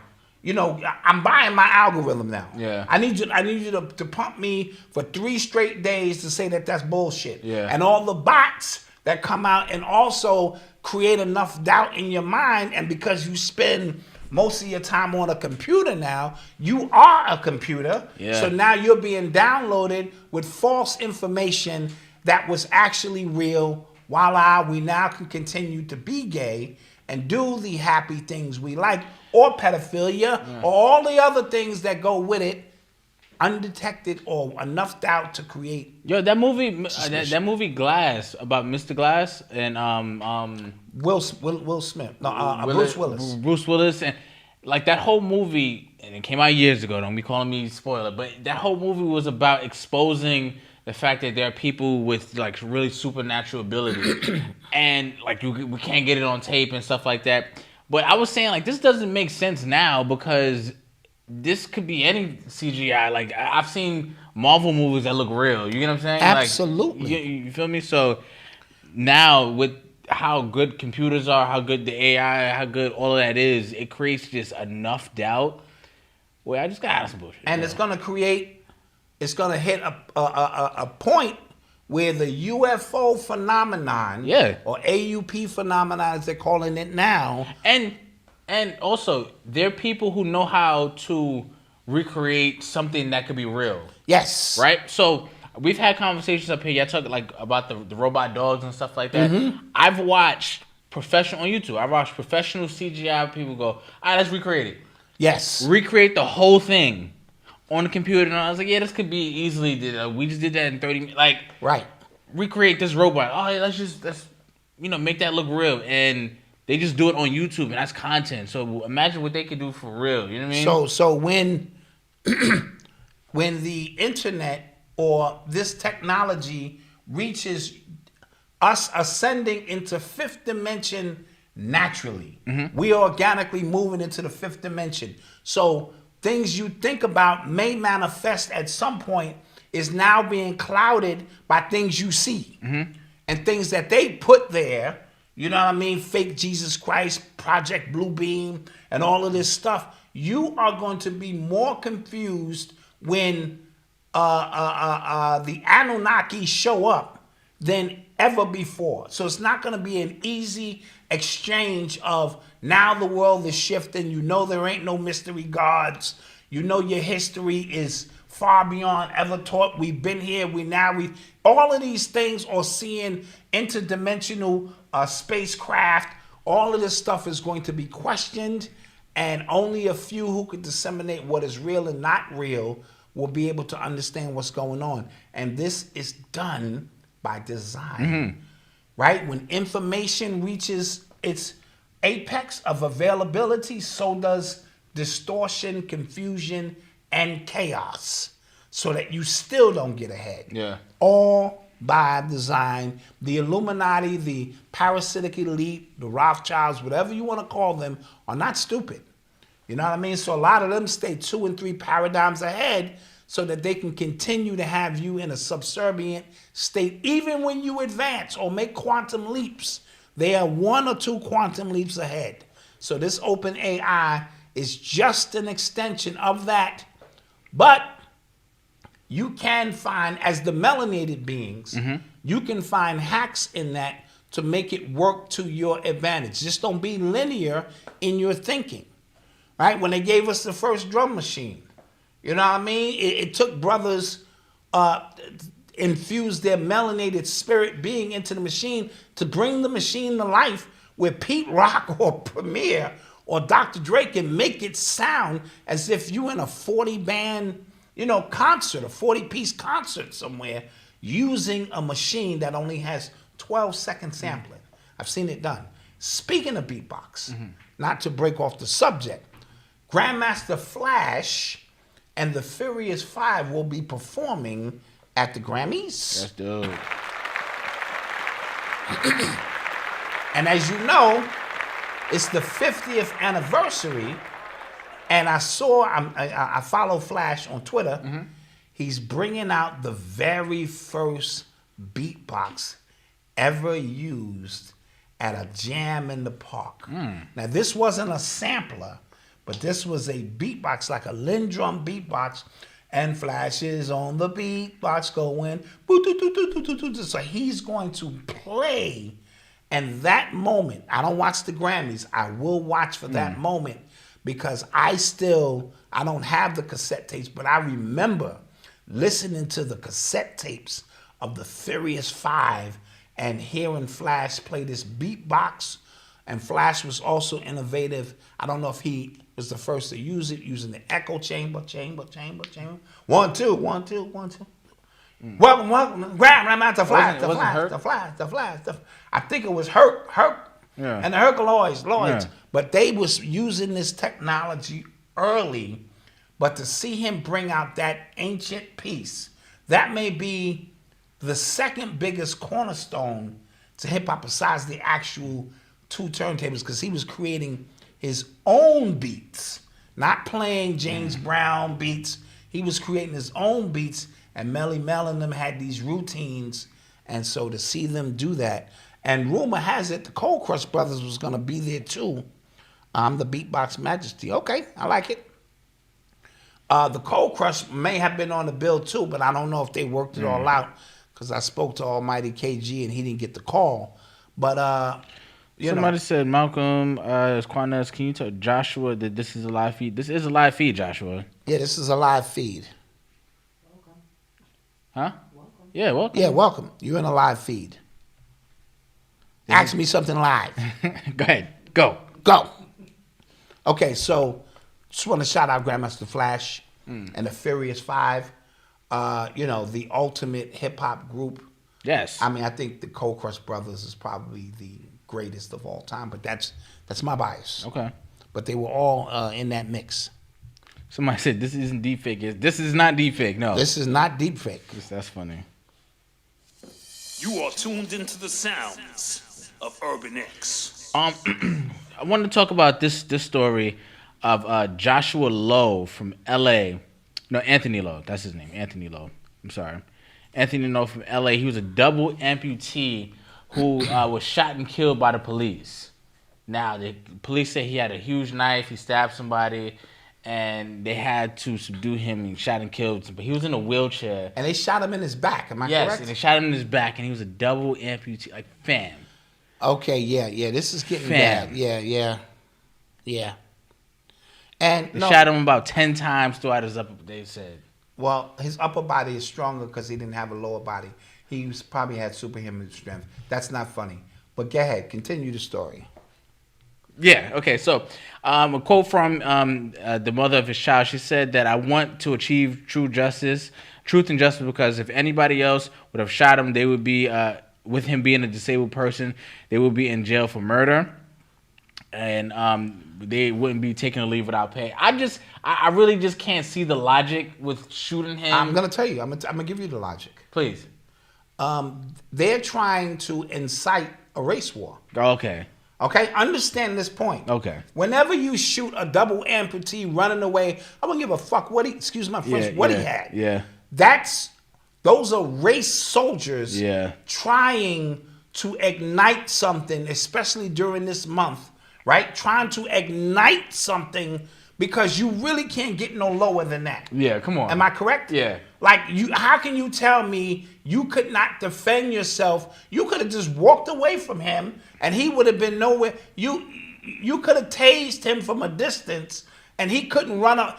[SPEAKER 4] I'm buying my algorithm now.
[SPEAKER 3] Yeah.
[SPEAKER 4] I need you to pump me for 3 straight days to say that that's bullshit.
[SPEAKER 3] Yeah.
[SPEAKER 4] And all the bots that come out and also create enough doubt in your mind, and because you spend most of your time on a computer now, you are a computer.
[SPEAKER 3] Yeah.
[SPEAKER 4] So now you're being downloaded with false information that was actually real. Voila, we now can continue to be gay and do the happy things we like, or pedophilia, or all the other things that go with it, undetected or enough doubt to create.
[SPEAKER 3] Yo, that movie, that movie Glass, about Mr. Glass and
[SPEAKER 4] Will Smith,
[SPEAKER 3] Willis-
[SPEAKER 4] Bruce Willis.
[SPEAKER 3] Bruce Willis, and like that whole movie, and it came out years ago. Don't be calling me spoiler, but that whole movie was about exposing the fact that there are people with like really supernatural abilities, and like we can't get it on tape and stuff like that. But I was saying, like, this doesn't make sense now, because this could be any CGI. Like, I've seen Marvel movies that look real. You get what I'm saying?
[SPEAKER 4] Absolutely.
[SPEAKER 3] Like, you feel me? So now with how good computers are, how good the AI, how good all of that is, it creates just enough doubt where I just got out of some bullshit.
[SPEAKER 4] And it's gonna hit a point where the UFO phenomenon, or AUP phenomenon as they're calling it now,
[SPEAKER 3] and also there are people who know how to recreate something that could be real.
[SPEAKER 4] Yes.
[SPEAKER 3] Right? So we've had conversations up here. Y'all talk like about the robot dogs and stuff like that. I've watched professional on YouTube. I've watched professional CGI people go, all right, let's recreate it.
[SPEAKER 4] Yes.
[SPEAKER 3] Recreate the whole thing on the computer, and I was like, yeah, this could be easily did. We just did that in 30 minutes. Like,
[SPEAKER 4] Right.
[SPEAKER 3] recreate this robot. Oh, yeah, let's make that look real. And they just do it on YouTube, and that's content. So imagine what they could do for real. You know what I mean?
[SPEAKER 4] So when when the internet or this technology reaches us ascending into fifth dimension naturally, we are organically moving into the fifth dimension. So things you think about may manifest at some point is now being clouded by things you see and things that they put there. You know what I mean? Fake Jesus Christ, Project Bluebeam, and all of this stuff. You are going to be more confused when the Anunnaki show up than ever before. So it's not going to be an easy exchange of now the world is shifting. You know there ain't no mystery gods. You know your history is far beyond ever taught. We've been here. All of these things are seeing interdimensional spacecraft. All of this stuff is going to be questioned, and only a few who could disseminate what is real and not real will be able to understand what's going on. And this is done by design, right? When information reaches its apex of availability, so does distortion, confusion, and chaos, so that you still don't get ahead.
[SPEAKER 3] Yeah.
[SPEAKER 4] All by design. The Illuminati, the parasitic elite, the Rothschilds, whatever you want to call them, are not stupid. You know what I mean? So a lot of them stay 2 and 3 paradigms ahead so that they can continue to have you in a subservient state. Even when you advance or make quantum leaps, they are 1 or 2 quantum leaps ahead. So this open AI is just an extension of that. But you can find, as the melanated beings, you can find hacks in that to make it work to your advantage. Just don't be linear in your thinking, right? When they gave us the first drum machine, you know what I mean? It took brothers infuse their melanated spirit being into the machine to bring the machine to life, where Pete Rock or Premier or Dr. Dre can make it sound as if you in a 40-band, concert, a 40-piece concert somewhere, using a machine that only has 12-second sampling. I've seen it done. Speaking of beatbox, not to break off the subject, Grandmaster Flash and the Furious Five will be performing at the Grammys.
[SPEAKER 3] That's dope.
[SPEAKER 4] And as you know, it's the 50th anniversary, and I follow Flash on Twitter. He's bringing out the very first beatbox ever used at a jam in the park. Now, this wasn't a sampler, but this was a beatbox, like a Lindrum beatbox, and Flash is on the beatbox going, so he's going to play. And that moment, I don't watch the Grammys. I will watch for that moment, because I don't have the cassette tapes, but I remember listening to the cassette tapes of the Furious Five and hearing Flash play this beatbox. And Flash was also innovative. I don't know if he was the first to use it, using the echo chamber. 1, 2, 1, 2, 1, 2. Welcome, Grandmaster Flash, the Flash. I think it was Herc, and the Herculoids, Lloyds.
[SPEAKER 3] Yeah.
[SPEAKER 4] But they was using this technology early. But to see him bring out that ancient piece, that may be the second biggest cornerstone to hip hop besides the actual 2 turntables, because he was creating his own beats, not playing James Brown beats. He was creating his own beats, and Melly Mel and them had these routines. And so to see them do that, and rumor has it the Cold Crush Brothers was going to be there too. The Beatbox Majesty. Okay, I like it. The Cold Crush may have been on the bill too, but I don't know if they worked it all out, because I spoke to Almighty KG and he didn't get the call. But
[SPEAKER 3] Somebody said, Malcolm, Quanez, can you tell Joshua that this is a live feed? This is a live feed, Joshua.
[SPEAKER 4] Yeah, this is a live feed.
[SPEAKER 3] Huh? Yeah, welcome.
[SPEAKER 4] Yeah, welcome. You're in a live feed. Ask me something live.
[SPEAKER 3] Go ahead. Go.
[SPEAKER 4] Go. Okay, so just want to shout out Grandmaster Flash. and the Furious Five. The ultimate hip hop group.
[SPEAKER 3] Yes.
[SPEAKER 4] I mean, I think the Cold Crush Brothers is probably the greatest of all time, but that's my bias.
[SPEAKER 3] Okay.
[SPEAKER 4] But they were all in that mix.
[SPEAKER 3] Somebody said this isn't deepfake. This is not deepfake. No.
[SPEAKER 4] This is not deepfake.
[SPEAKER 3] That's funny.
[SPEAKER 5] You are tuned into the sounds of Urban X.
[SPEAKER 3] I wanted to talk about this story of Joshua Lowe from L.A. No, Anthony Lowe. That's his name. Anthony Lowe. I'm sorry. Anthony Lowe from L.A. He was a double amputee who was shot and killed by the police. Now, the police say he had a huge knife. He stabbed somebody, and they had to subdue him and shot and killed him. But he was in a wheelchair.
[SPEAKER 4] And they shot him in his back. Am I
[SPEAKER 3] Yes,
[SPEAKER 4] correct?
[SPEAKER 3] and they shot him in his back, and he was a double amputee. Like, fam.
[SPEAKER 4] Okay, yeah. This is getting
[SPEAKER 3] Fam.
[SPEAKER 4] bad. Yeah. And
[SPEAKER 3] They shot him about 10 times throughout his upper, they said.
[SPEAKER 4] Well, his upper body is stronger because he didn't have a lower body. He probably had superhuman strength. That's not funny. But go ahead, continue the story.
[SPEAKER 3] Yeah, okay. So, a quote from the mother of his child. She said that I want to achieve truth and justice, because if anybody else would have shot him, they would be, with him being a disabled person, they would be in jail for murder. And they wouldn't be taking a leave without pay. I really just can't see the logic with shooting him.
[SPEAKER 4] I'm going to tell you. I'm going to give you the logic.
[SPEAKER 3] Please.
[SPEAKER 4] They're trying to incite a race war.
[SPEAKER 3] Okay.
[SPEAKER 4] Okay? Understand this point.
[SPEAKER 3] Okay.
[SPEAKER 4] Whenever you shoot a double amputee running away, I wouldn't give a fuck what he had.
[SPEAKER 3] Yeah.
[SPEAKER 4] Those are race soldiers
[SPEAKER 3] Yeah.
[SPEAKER 4] trying to ignite something, especially during this month, right? Trying to ignite something because you really can't get no lower than that.
[SPEAKER 3] Yeah, come on.
[SPEAKER 4] Am I correct?
[SPEAKER 3] Yeah.
[SPEAKER 4] Like, how can you tell me you could not defend yourself? You could have just walked away from him and he would have been nowhere. You could have tased him from a distance and he couldn't run up.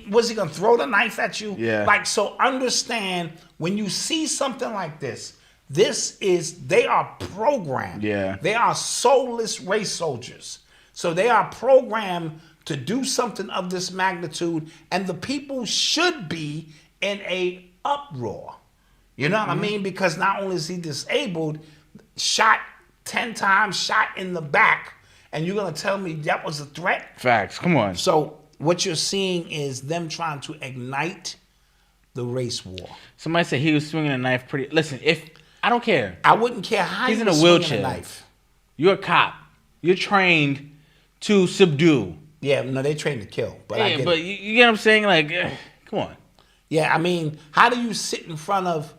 [SPEAKER 4] Was he going to throw the knife at you?
[SPEAKER 3] Yeah.
[SPEAKER 4] Like, so understand, when you see something like this, they are programmed.
[SPEAKER 3] Yeah.
[SPEAKER 4] They are soulless race soldiers. So they are programmed to do something of this magnitude, and the people should be in a uproar. You know what I mean? Because not only is he disabled, shot 10 times, shot in the back, and you're going to tell me that was a threat?
[SPEAKER 3] Facts. Come on.
[SPEAKER 4] So what you're seeing is them trying to ignite the race war.
[SPEAKER 3] Somebody said he was swinging a knife pretty. Listen, I don't care.
[SPEAKER 4] I wouldn't care how
[SPEAKER 3] He's
[SPEAKER 4] you
[SPEAKER 3] in a
[SPEAKER 4] was swinging
[SPEAKER 3] wheelchair.
[SPEAKER 4] a knife.
[SPEAKER 3] You're a cop. You're trained to subdue.
[SPEAKER 4] Yeah, no, they trained to kill. But I get
[SPEAKER 3] but
[SPEAKER 4] it.
[SPEAKER 3] you get what I'm saying? Like, come on.
[SPEAKER 4] Yeah, I mean, how do you sit in front of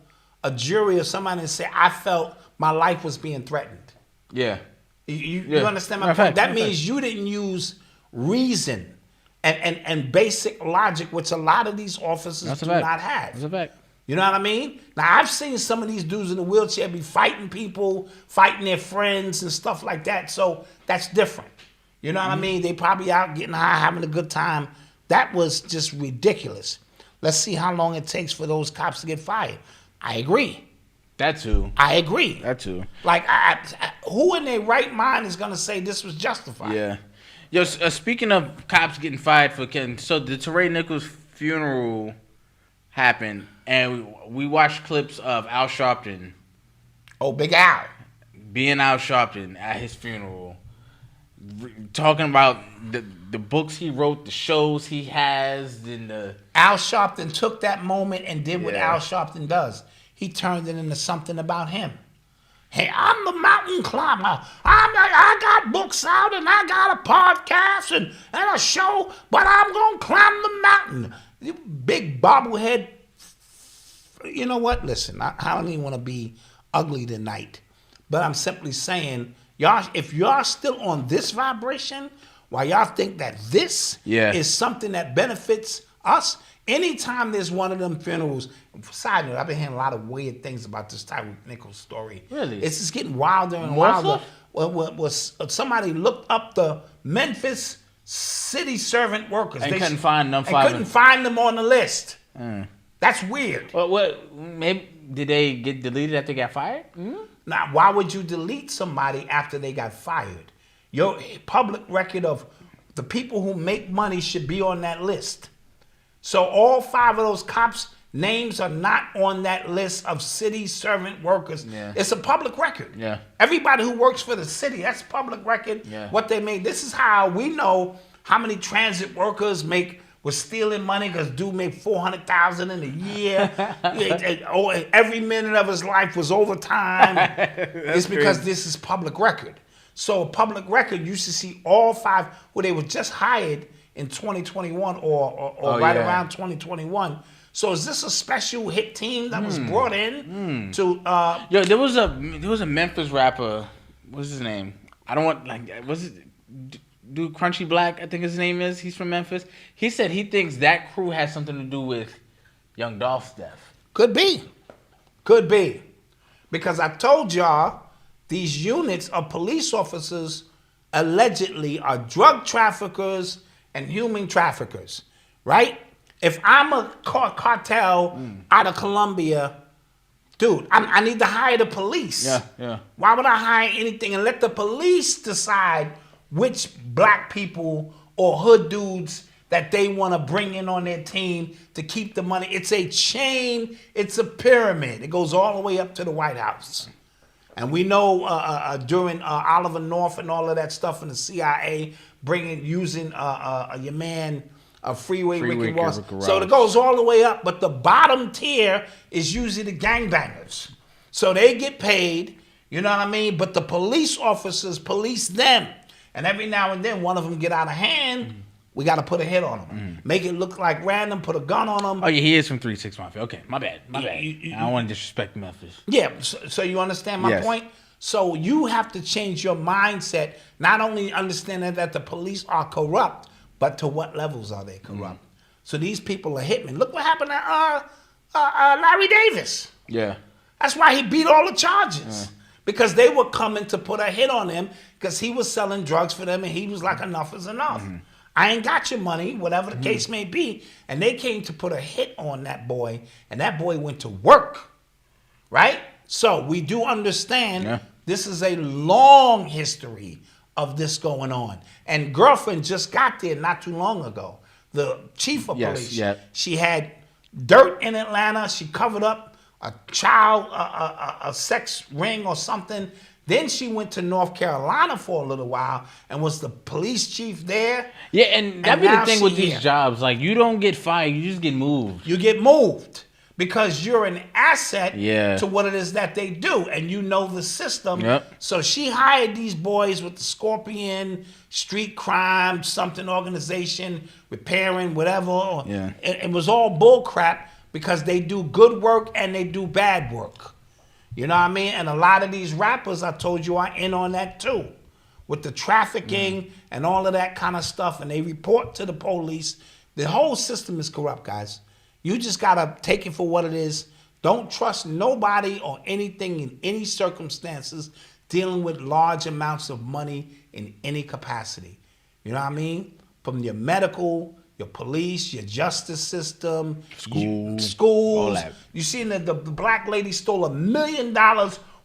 [SPEAKER 4] a jury or somebody and say, I felt my life was being threatened?
[SPEAKER 3] Yeah.
[SPEAKER 4] You understand my point? That means you didn't use reason and basic logic, which a lot of these officers do not have.
[SPEAKER 3] That's a fact.
[SPEAKER 4] You know what I mean? Now, I've seen some of these dudes in the wheelchair be fighting people, fighting their friends and stuff like that. So that's different. You know what I mean? They probably out getting high, having a good time. That was just ridiculous. Let's see how long it takes for those cops to get fired. I agree.
[SPEAKER 3] That too.
[SPEAKER 4] I agree.
[SPEAKER 3] That too.
[SPEAKER 4] Like, who in their right mind is going to say this was justified?
[SPEAKER 3] Yeah. Yo, speaking of cops getting fired for killing, so the Tyre Nichols funeral happened, and we watched clips of Al Sharpton.
[SPEAKER 4] Oh, Big Al.
[SPEAKER 3] Being Al Sharpton at his funeral. Talking about the books he wrote, the shows he has, and the...
[SPEAKER 4] Al Sharpton took that moment and did what
[SPEAKER 3] Yeah.
[SPEAKER 4] Al Sharpton does. He turned it into something about him. Hey, I'm the mountain climber. I got books out and I got a podcast and a show, but I'm going to climb the mountain. You big bobblehead. You know what? Listen, I don't even want to be ugly tonight, but I'm simply saying, y'all, if y'all still on this vibration, while y'all think that this is something that benefits us, anytime there's one of them funerals, side note, I've been hearing a lot of weird things about this Tyre Nichols story.
[SPEAKER 3] Really?
[SPEAKER 4] It's just getting wilder and
[SPEAKER 3] More
[SPEAKER 4] wilder.
[SPEAKER 3] stuff?
[SPEAKER 4] Somebody looked up the Memphis city servant workers.
[SPEAKER 3] And couldn't find them.
[SPEAKER 4] And couldn't find them on the list.
[SPEAKER 3] Mm.
[SPEAKER 4] That's weird.
[SPEAKER 3] Well, what? Maybe did they get deleted after they got fired? Mm-hmm.
[SPEAKER 4] Now, why would you delete somebody after they got fired? Your public record of the people who make money should be on that list. So all 5 of those cops' names are not on that list of city servant workers.
[SPEAKER 3] Yeah.
[SPEAKER 4] It's a public record.
[SPEAKER 3] Yeah.
[SPEAKER 4] Everybody who works for the city, that's public record.
[SPEAKER 3] Yeah.
[SPEAKER 4] What they made. This is how we know how many transit workers was stealing money because dude made $400,000 in a year. Every minute of his life was overtime. It's because
[SPEAKER 3] crazy.
[SPEAKER 4] this is public record. So public record, you should see all 5 who they were just hired in 2021 or right around 2021. So is this a special hit team that was brought in to?
[SPEAKER 3] Yo, there was a Memphis rapper. What's his name? I don't want was it dude Crunchy Black? I think his name is. He's from Memphis. He said he thinks that crew has something to do with Young Dolph's death.
[SPEAKER 4] Could be, because I told y'all these units of police officers allegedly are drug traffickers and human traffickers, right? If I'm a cartel out of Colombia, dude, I need to hire the police.
[SPEAKER 3] Yeah.
[SPEAKER 4] Why would I hire anything and let the police decide which black people or hood dudes that they want to bring in on their team to keep the money? It's a chain. It's a pyramid. It goes all the way up to the White House. And we know during Oliver North and all of that stuff in the CIA, using your man, Freeway Ricky Ross. So it goes all the way up, but the bottom tier is usually the gangbangers. So they get paid, you know what I mean? But the police officers police them. And every now and then one of them get out of hand, we got to put a hit on them. Make it look like random, put a gun on them.
[SPEAKER 3] Oh, yeah, he is from 3 6 Mafia. Okay, my bad. I don't want to disrespect Memphis.
[SPEAKER 4] Yeah, so you understand my point? So you have to change your mindset, not only understanding that the police are corrupt, but to what levels are they corrupt? So these people are hitmen. Look what happened to Larry Davis.
[SPEAKER 3] Yeah.
[SPEAKER 4] That's why he beat all the charges. Because they were coming to put a hit on him because he was selling drugs for them and he was like, enough is enough. I ain't got your money, whatever the case may be. And they came to put a hit on that boy, and that boy went to work, right? So we do understand this is a long history of this going on. And girlfriend just got there not too long ago. The chief of police, she had dirt in Atlanta. She covered up a child, a sex ring or something. Then she went to North Carolina for a little while and was the police chief there.
[SPEAKER 3] Yeah, and that'd be the thing with these jobs. Like, you don't get fired, you just get moved.
[SPEAKER 4] You get moved because you're an asset to what it is that they do, and you know the system. So she hired these boys with the Scorpion, street crime, something organization, repairing, whatever. It was all bull crap because they do good work and they do bad work. You know what I mean? And a lot of these rappers, I told you, are in on that too. With the trafficking and all of that kind of stuff. And they report to the police. The whole system is corrupt, guys. You just got to take it for what it is. Don't trust nobody or anything in any circumstances dealing with large amounts of money in any capacity. You know what I mean? From your medical, your police, your justice system, schools. All that. You seen that the black lady stole $1 million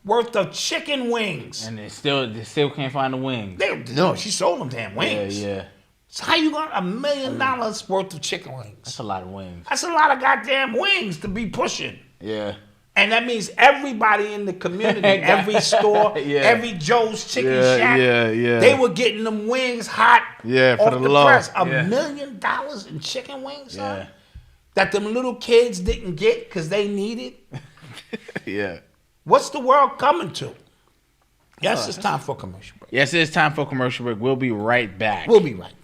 [SPEAKER 4] worth of chicken wings,
[SPEAKER 3] and they still can't find the wings.
[SPEAKER 4] No, she sold them damn wings.
[SPEAKER 3] Yeah.
[SPEAKER 4] So how you got $1 million worth of chicken wings?
[SPEAKER 3] That's a lot of wings.
[SPEAKER 4] That's a lot of goddamn wings to be pushing.
[SPEAKER 3] Yeah.
[SPEAKER 4] And that means everybody in the community, every store, every Joe's Chicken Shack, they were getting them wings hot off the press. $1 million in chicken wings, son? That them little kids didn't get because they needed. What's the world coming to? Yes, it's time for a commercial break.
[SPEAKER 3] Yes, it's time for a commercial break. We'll be right back.
[SPEAKER 4] We'll be right back.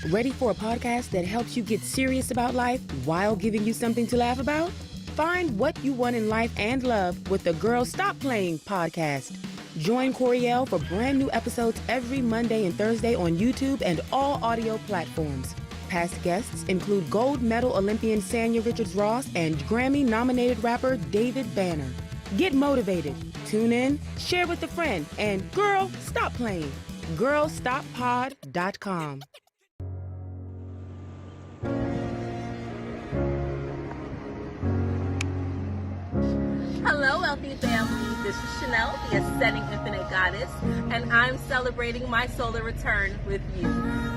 [SPEAKER 6] Ready for a podcast that helps you get serious about life while giving you something to laugh about? Find what you want in life and love with the Girl Stop Playing podcast. Join Coriel for brand new episodes every Monday and Thursday on YouTube and all audio platforms. Past guests include gold medal Olympian Sanya Richards-Ross and Grammy-nominated rapper David Banner. Get motivated, tune in, share with a friend, and girl, stop playing. GirlStopPod.com.
[SPEAKER 7] Hello, Wealthy Family. This is Chanel, the Ascending Infinite Goddess, and I'm celebrating my solar return with you.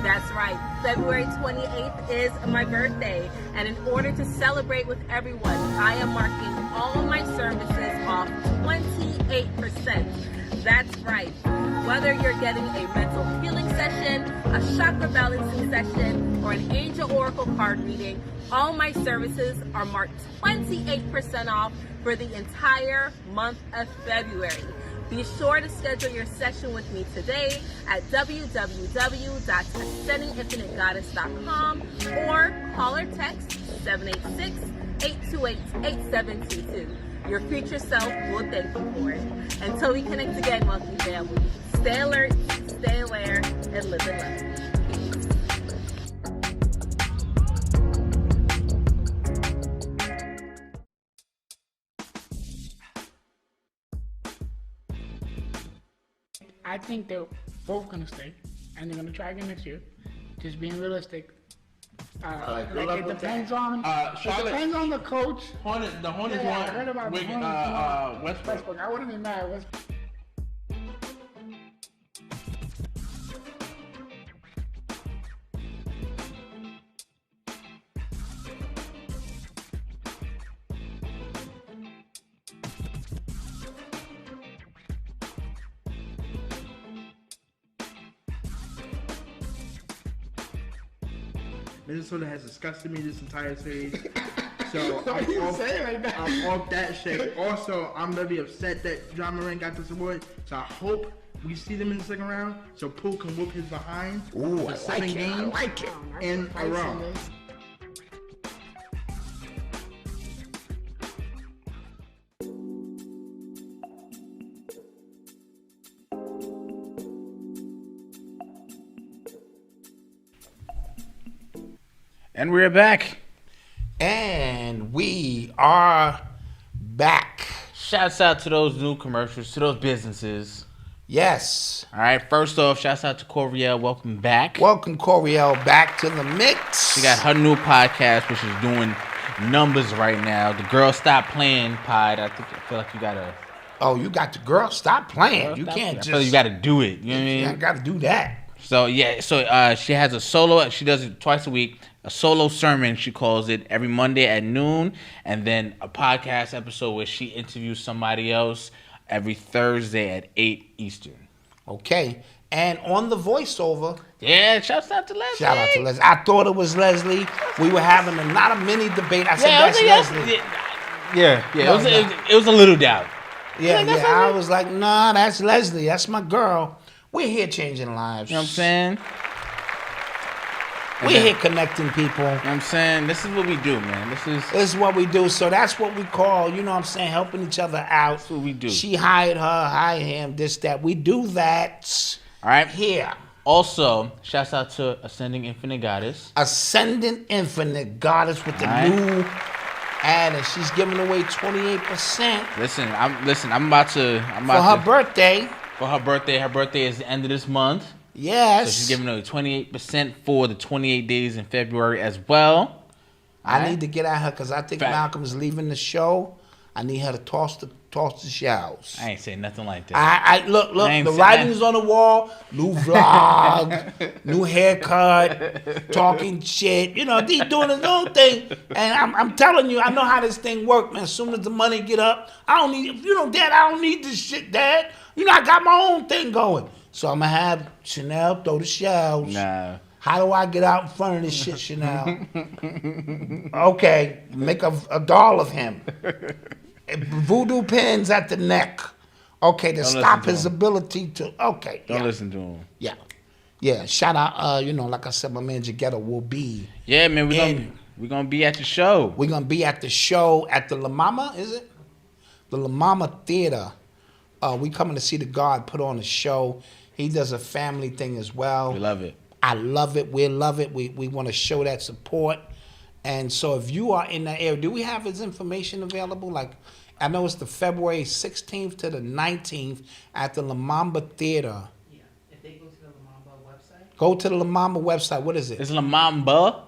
[SPEAKER 7] That's right, February 28th is my birthday, and in order to celebrate with everyone, I am marking all my services off 28%. That's right. Whether you're getting a mental healing session, a chakra balancing session, or an angel oracle card reading, all my services are marked 28% off for the entire month of February. Be sure to schedule your session with me today at www.ascendinginfinitegoddess.com or call or text 786-828-8722. Your future self will thank you for it. Until we connect again, Monkey family, stay alert, stay aware, and live in love.
[SPEAKER 8] I think they're both gonna stay, and they're gonna try again next year. Just being realistic. It depends on the coach.
[SPEAKER 3] The Hornets
[SPEAKER 8] I heard about the Hornets.
[SPEAKER 3] Westbrook.
[SPEAKER 8] I wouldn't be mad. Westbrook.
[SPEAKER 9] Minnesota has disgusted me this entire series. So I'm off that shit. Also, I'm really upset that John Moran got this award. So I hope we see them in the second round so Poole can whoop his behind for 7 games in a row.
[SPEAKER 3] And we're back.
[SPEAKER 4] And we are back.
[SPEAKER 3] Shouts out to those new commercials, to those businesses.
[SPEAKER 4] Yes.
[SPEAKER 3] All right, first off, shouts out to Coriel. Welcome back.
[SPEAKER 4] Welcome, Coriel, back to the mix.
[SPEAKER 3] She got her new podcast, which is doing numbers right now. The Girl Stop Playing pod. I feel like you gotta.
[SPEAKER 4] Oh, you got the girl. Stop playing.
[SPEAKER 3] Girl,
[SPEAKER 4] you
[SPEAKER 3] stop
[SPEAKER 4] can't
[SPEAKER 3] playing.
[SPEAKER 4] just.
[SPEAKER 3] I feel like you gotta do it. You know what I mean?
[SPEAKER 4] You gotta do that.
[SPEAKER 3] So yeah, she has a solo. She does it twice a week. A solo sermon, she calls it, every Monday at noon, and then a podcast episode where she interviews somebody else every Thursday at 8 Eastern.
[SPEAKER 4] Okay. And on the voiceover.
[SPEAKER 3] Yeah, shouts out to Leslie.
[SPEAKER 4] Shout out to Leslie. I thought it was Leslie. We were having not a mini debate. I said that's Leslie.
[SPEAKER 3] It was a little doubt.
[SPEAKER 4] I was like, nah, that's Leslie. That's my girl. We're here changing lives.
[SPEAKER 3] You know what I'm saying?
[SPEAKER 4] We're here connecting people.
[SPEAKER 3] You know what I'm saying? This is what we do, man. This
[SPEAKER 4] is what we do. So that's what we call, you know what I'm saying, helping each other out.
[SPEAKER 3] That's what we do.
[SPEAKER 4] She hired her, I him, this, that. We do that.
[SPEAKER 3] All right.
[SPEAKER 4] Here.
[SPEAKER 3] Also, shouts out to Ascending Infinite Goddess.
[SPEAKER 4] Ascending Infinite Goddess with the new ad, and she's giving away 28%.
[SPEAKER 3] Listen, I'm about to
[SPEAKER 4] for her birthday.
[SPEAKER 3] For her birthday. Her birthday is the end of this month.
[SPEAKER 4] Yes.
[SPEAKER 3] So she's giving away 28% for the 28 days in February as well.
[SPEAKER 4] I need to get at her because I think Malcolm's leaving the show. I need her to toss the shells.
[SPEAKER 3] I ain't saying nothing like that.
[SPEAKER 4] I look. The writing's on the wall. New vlog, new haircut, talking shit. You know, he's doing his own thing. And I'm telling you, I know how this thing works, man. As soon as the money get up, I don't need. If you don't, Dad, I don't need this shit, Dad. You know, I got my own thing going. So I'm gonna have Chanel throw the shells.
[SPEAKER 3] Nah.
[SPEAKER 4] How do I get out in front of this shit, Chanel? Okay, make a doll of him. Voodoo pins at the neck. Okay, to stop his ability to. Okay.
[SPEAKER 3] Don't listen to him.
[SPEAKER 4] Yeah. Shout out. Like I said, my man Jagetta will be.
[SPEAKER 3] Yeah, man. We're gonna be at the show.
[SPEAKER 4] We're gonna be at the show at the La Mama. Is it the La Mama Theater? We coming to see the God put on a show. He does a family thing as well.
[SPEAKER 3] We love it.
[SPEAKER 4] I love it. We love it. We want to show that support. And so if you are in that area, do we have his information available? Like, I know it's the February 16th to the 19th at the La Mamba Theater.
[SPEAKER 10] Yeah, if they go to the La Mamba website.
[SPEAKER 4] Go to the La Mamba website. What is it?
[SPEAKER 3] It's La Mamba.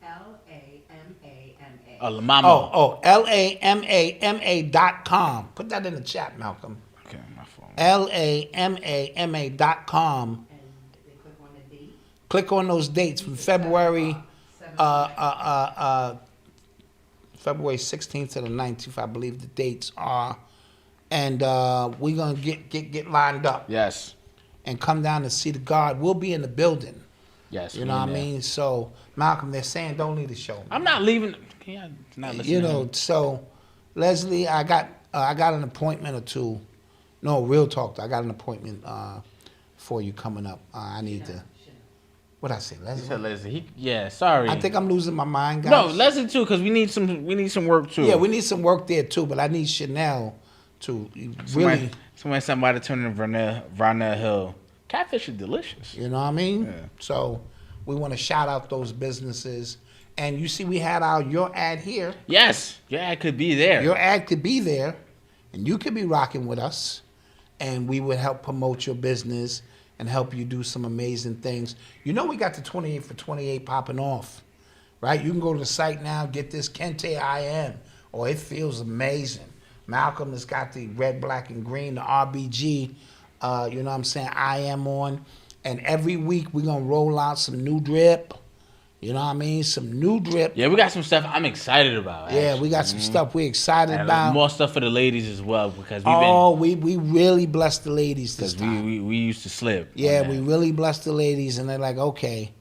[SPEAKER 10] LAMAMA.
[SPEAKER 3] Lamama.
[SPEAKER 4] LAMAMA.com. Put that in the chat, Malcolm.
[SPEAKER 3] Okay, my phone.
[SPEAKER 4] LAMAMA.com. Click on those dates from February February 16th to the 19th, I believe the dates are. And we're going to get lined up.
[SPEAKER 3] Yes.
[SPEAKER 4] And come down and see the God. We'll be in the building.
[SPEAKER 3] Yes.
[SPEAKER 4] You know what I mean? So, Malcolm, they're saying don't leave the show. Man.
[SPEAKER 3] I'm not leaving. Yeah, not listening.
[SPEAKER 4] You know, so, Leslie, I got an appointment or two. No, real talk. I got an appointment for you coming up. I need to. What I say, Leslie?
[SPEAKER 3] You said Leslie. Sorry.
[SPEAKER 4] I think I'm losing my mind, guys.
[SPEAKER 3] No, Leslie too, because we need some work too.
[SPEAKER 4] Yeah, we need some work there too. But I need Chanel to really.
[SPEAKER 3] Somebody turn in Varnell Hill. Catfish is delicious.
[SPEAKER 4] You know what I mean?
[SPEAKER 3] Yeah.
[SPEAKER 4] So we want to shout out those businesses. And you see, we had your ad here.
[SPEAKER 3] Yes, your ad could be there.
[SPEAKER 4] Your ad could be there, and you could be rocking with us, and we would help promote your business and help you do some amazing things. You know we got the 28 for 28 popping off, right? You can go to the site now, get this Kente IM. Oh, it feels amazing. Malcolm has got the red, black, and green, the RBG, you know what I'm saying, IM on. And every week we're going to roll out some new drip. You know what I mean? Some new drip.
[SPEAKER 3] Yeah, we got some stuff I'm excited about.
[SPEAKER 4] Yeah, we got some stuff we're excited
[SPEAKER 3] and
[SPEAKER 4] about.
[SPEAKER 3] More stuff for the ladies as well because
[SPEAKER 4] we really blessed the ladies this time.
[SPEAKER 3] We used to slip.
[SPEAKER 4] Yeah, we really blessed the ladies, and they're like, okay,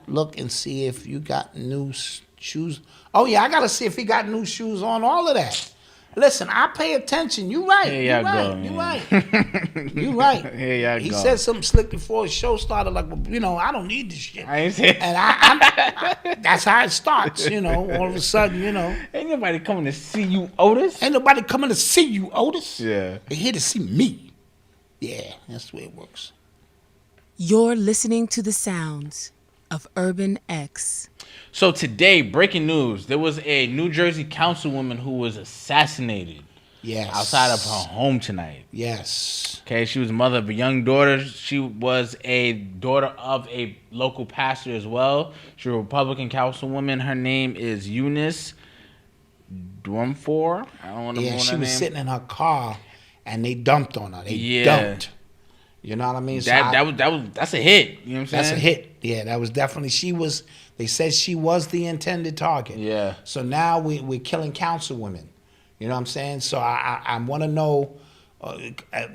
[SPEAKER 4] look and see if you got new shoes. Oh yeah, I gotta see if he got new shoes on. All of that. Listen, I pay attention. You right.
[SPEAKER 3] Here
[SPEAKER 4] you
[SPEAKER 3] y'all
[SPEAKER 4] right.
[SPEAKER 3] go,
[SPEAKER 4] You
[SPEAKER 3] man.
[SPEAKER 4] right. You right.
[SPEAKER 3] Here y'all
[SPEAKER 4] He
[SPEAKER 3] go.
[SPEAKER 4] said something slick before the show started. Like, well, you know, I don't need this shit.
[SPEAKER 3] I ain't saying.
[SPEAKER 4] And I that's how it starts. You know, all of a sudden, you know,
[SPEAKER 3] Ain't nobody coming to see you, Otis.
[SPEAKER 4] ain't nobody coming to see you, Otis.
[SPEAKER 3] Yeah.
[SPEAKER 4] They're here to see me. Yeah, that's the way it works.
[SPEAKER 6] You're listening to the sounds of Urban X.
[SPEAKER 3] So today, breaking news: there was a New Jersey councilwoman who was assassinated.
[SPEAKER 4] Yes.
[SPEAKER 3] Outside of her home tonight.
[SPEAKER 4] Yes.
[SPEAKER 3] Okay, she was the mother of a young daughter. She was a daughter of a local pastor as well. She's a Republican councilwoman. Her name is Eunice Dwumfor. I don't want to
[SPEAKER 4] she was sitting in her car, and they dumped on her. They dumped. You know what I mean?
[SPEAKER 3] That's a hit. You know what I'm saying?
[SPEAKER 4] That's a hit. Yeah, that was definitely. They said she was the intended target.
[SPEAKER 3] Yeah.
[SPEAKER 4] So now we're killing councilwomen. You know what I'm saying? So I want to know.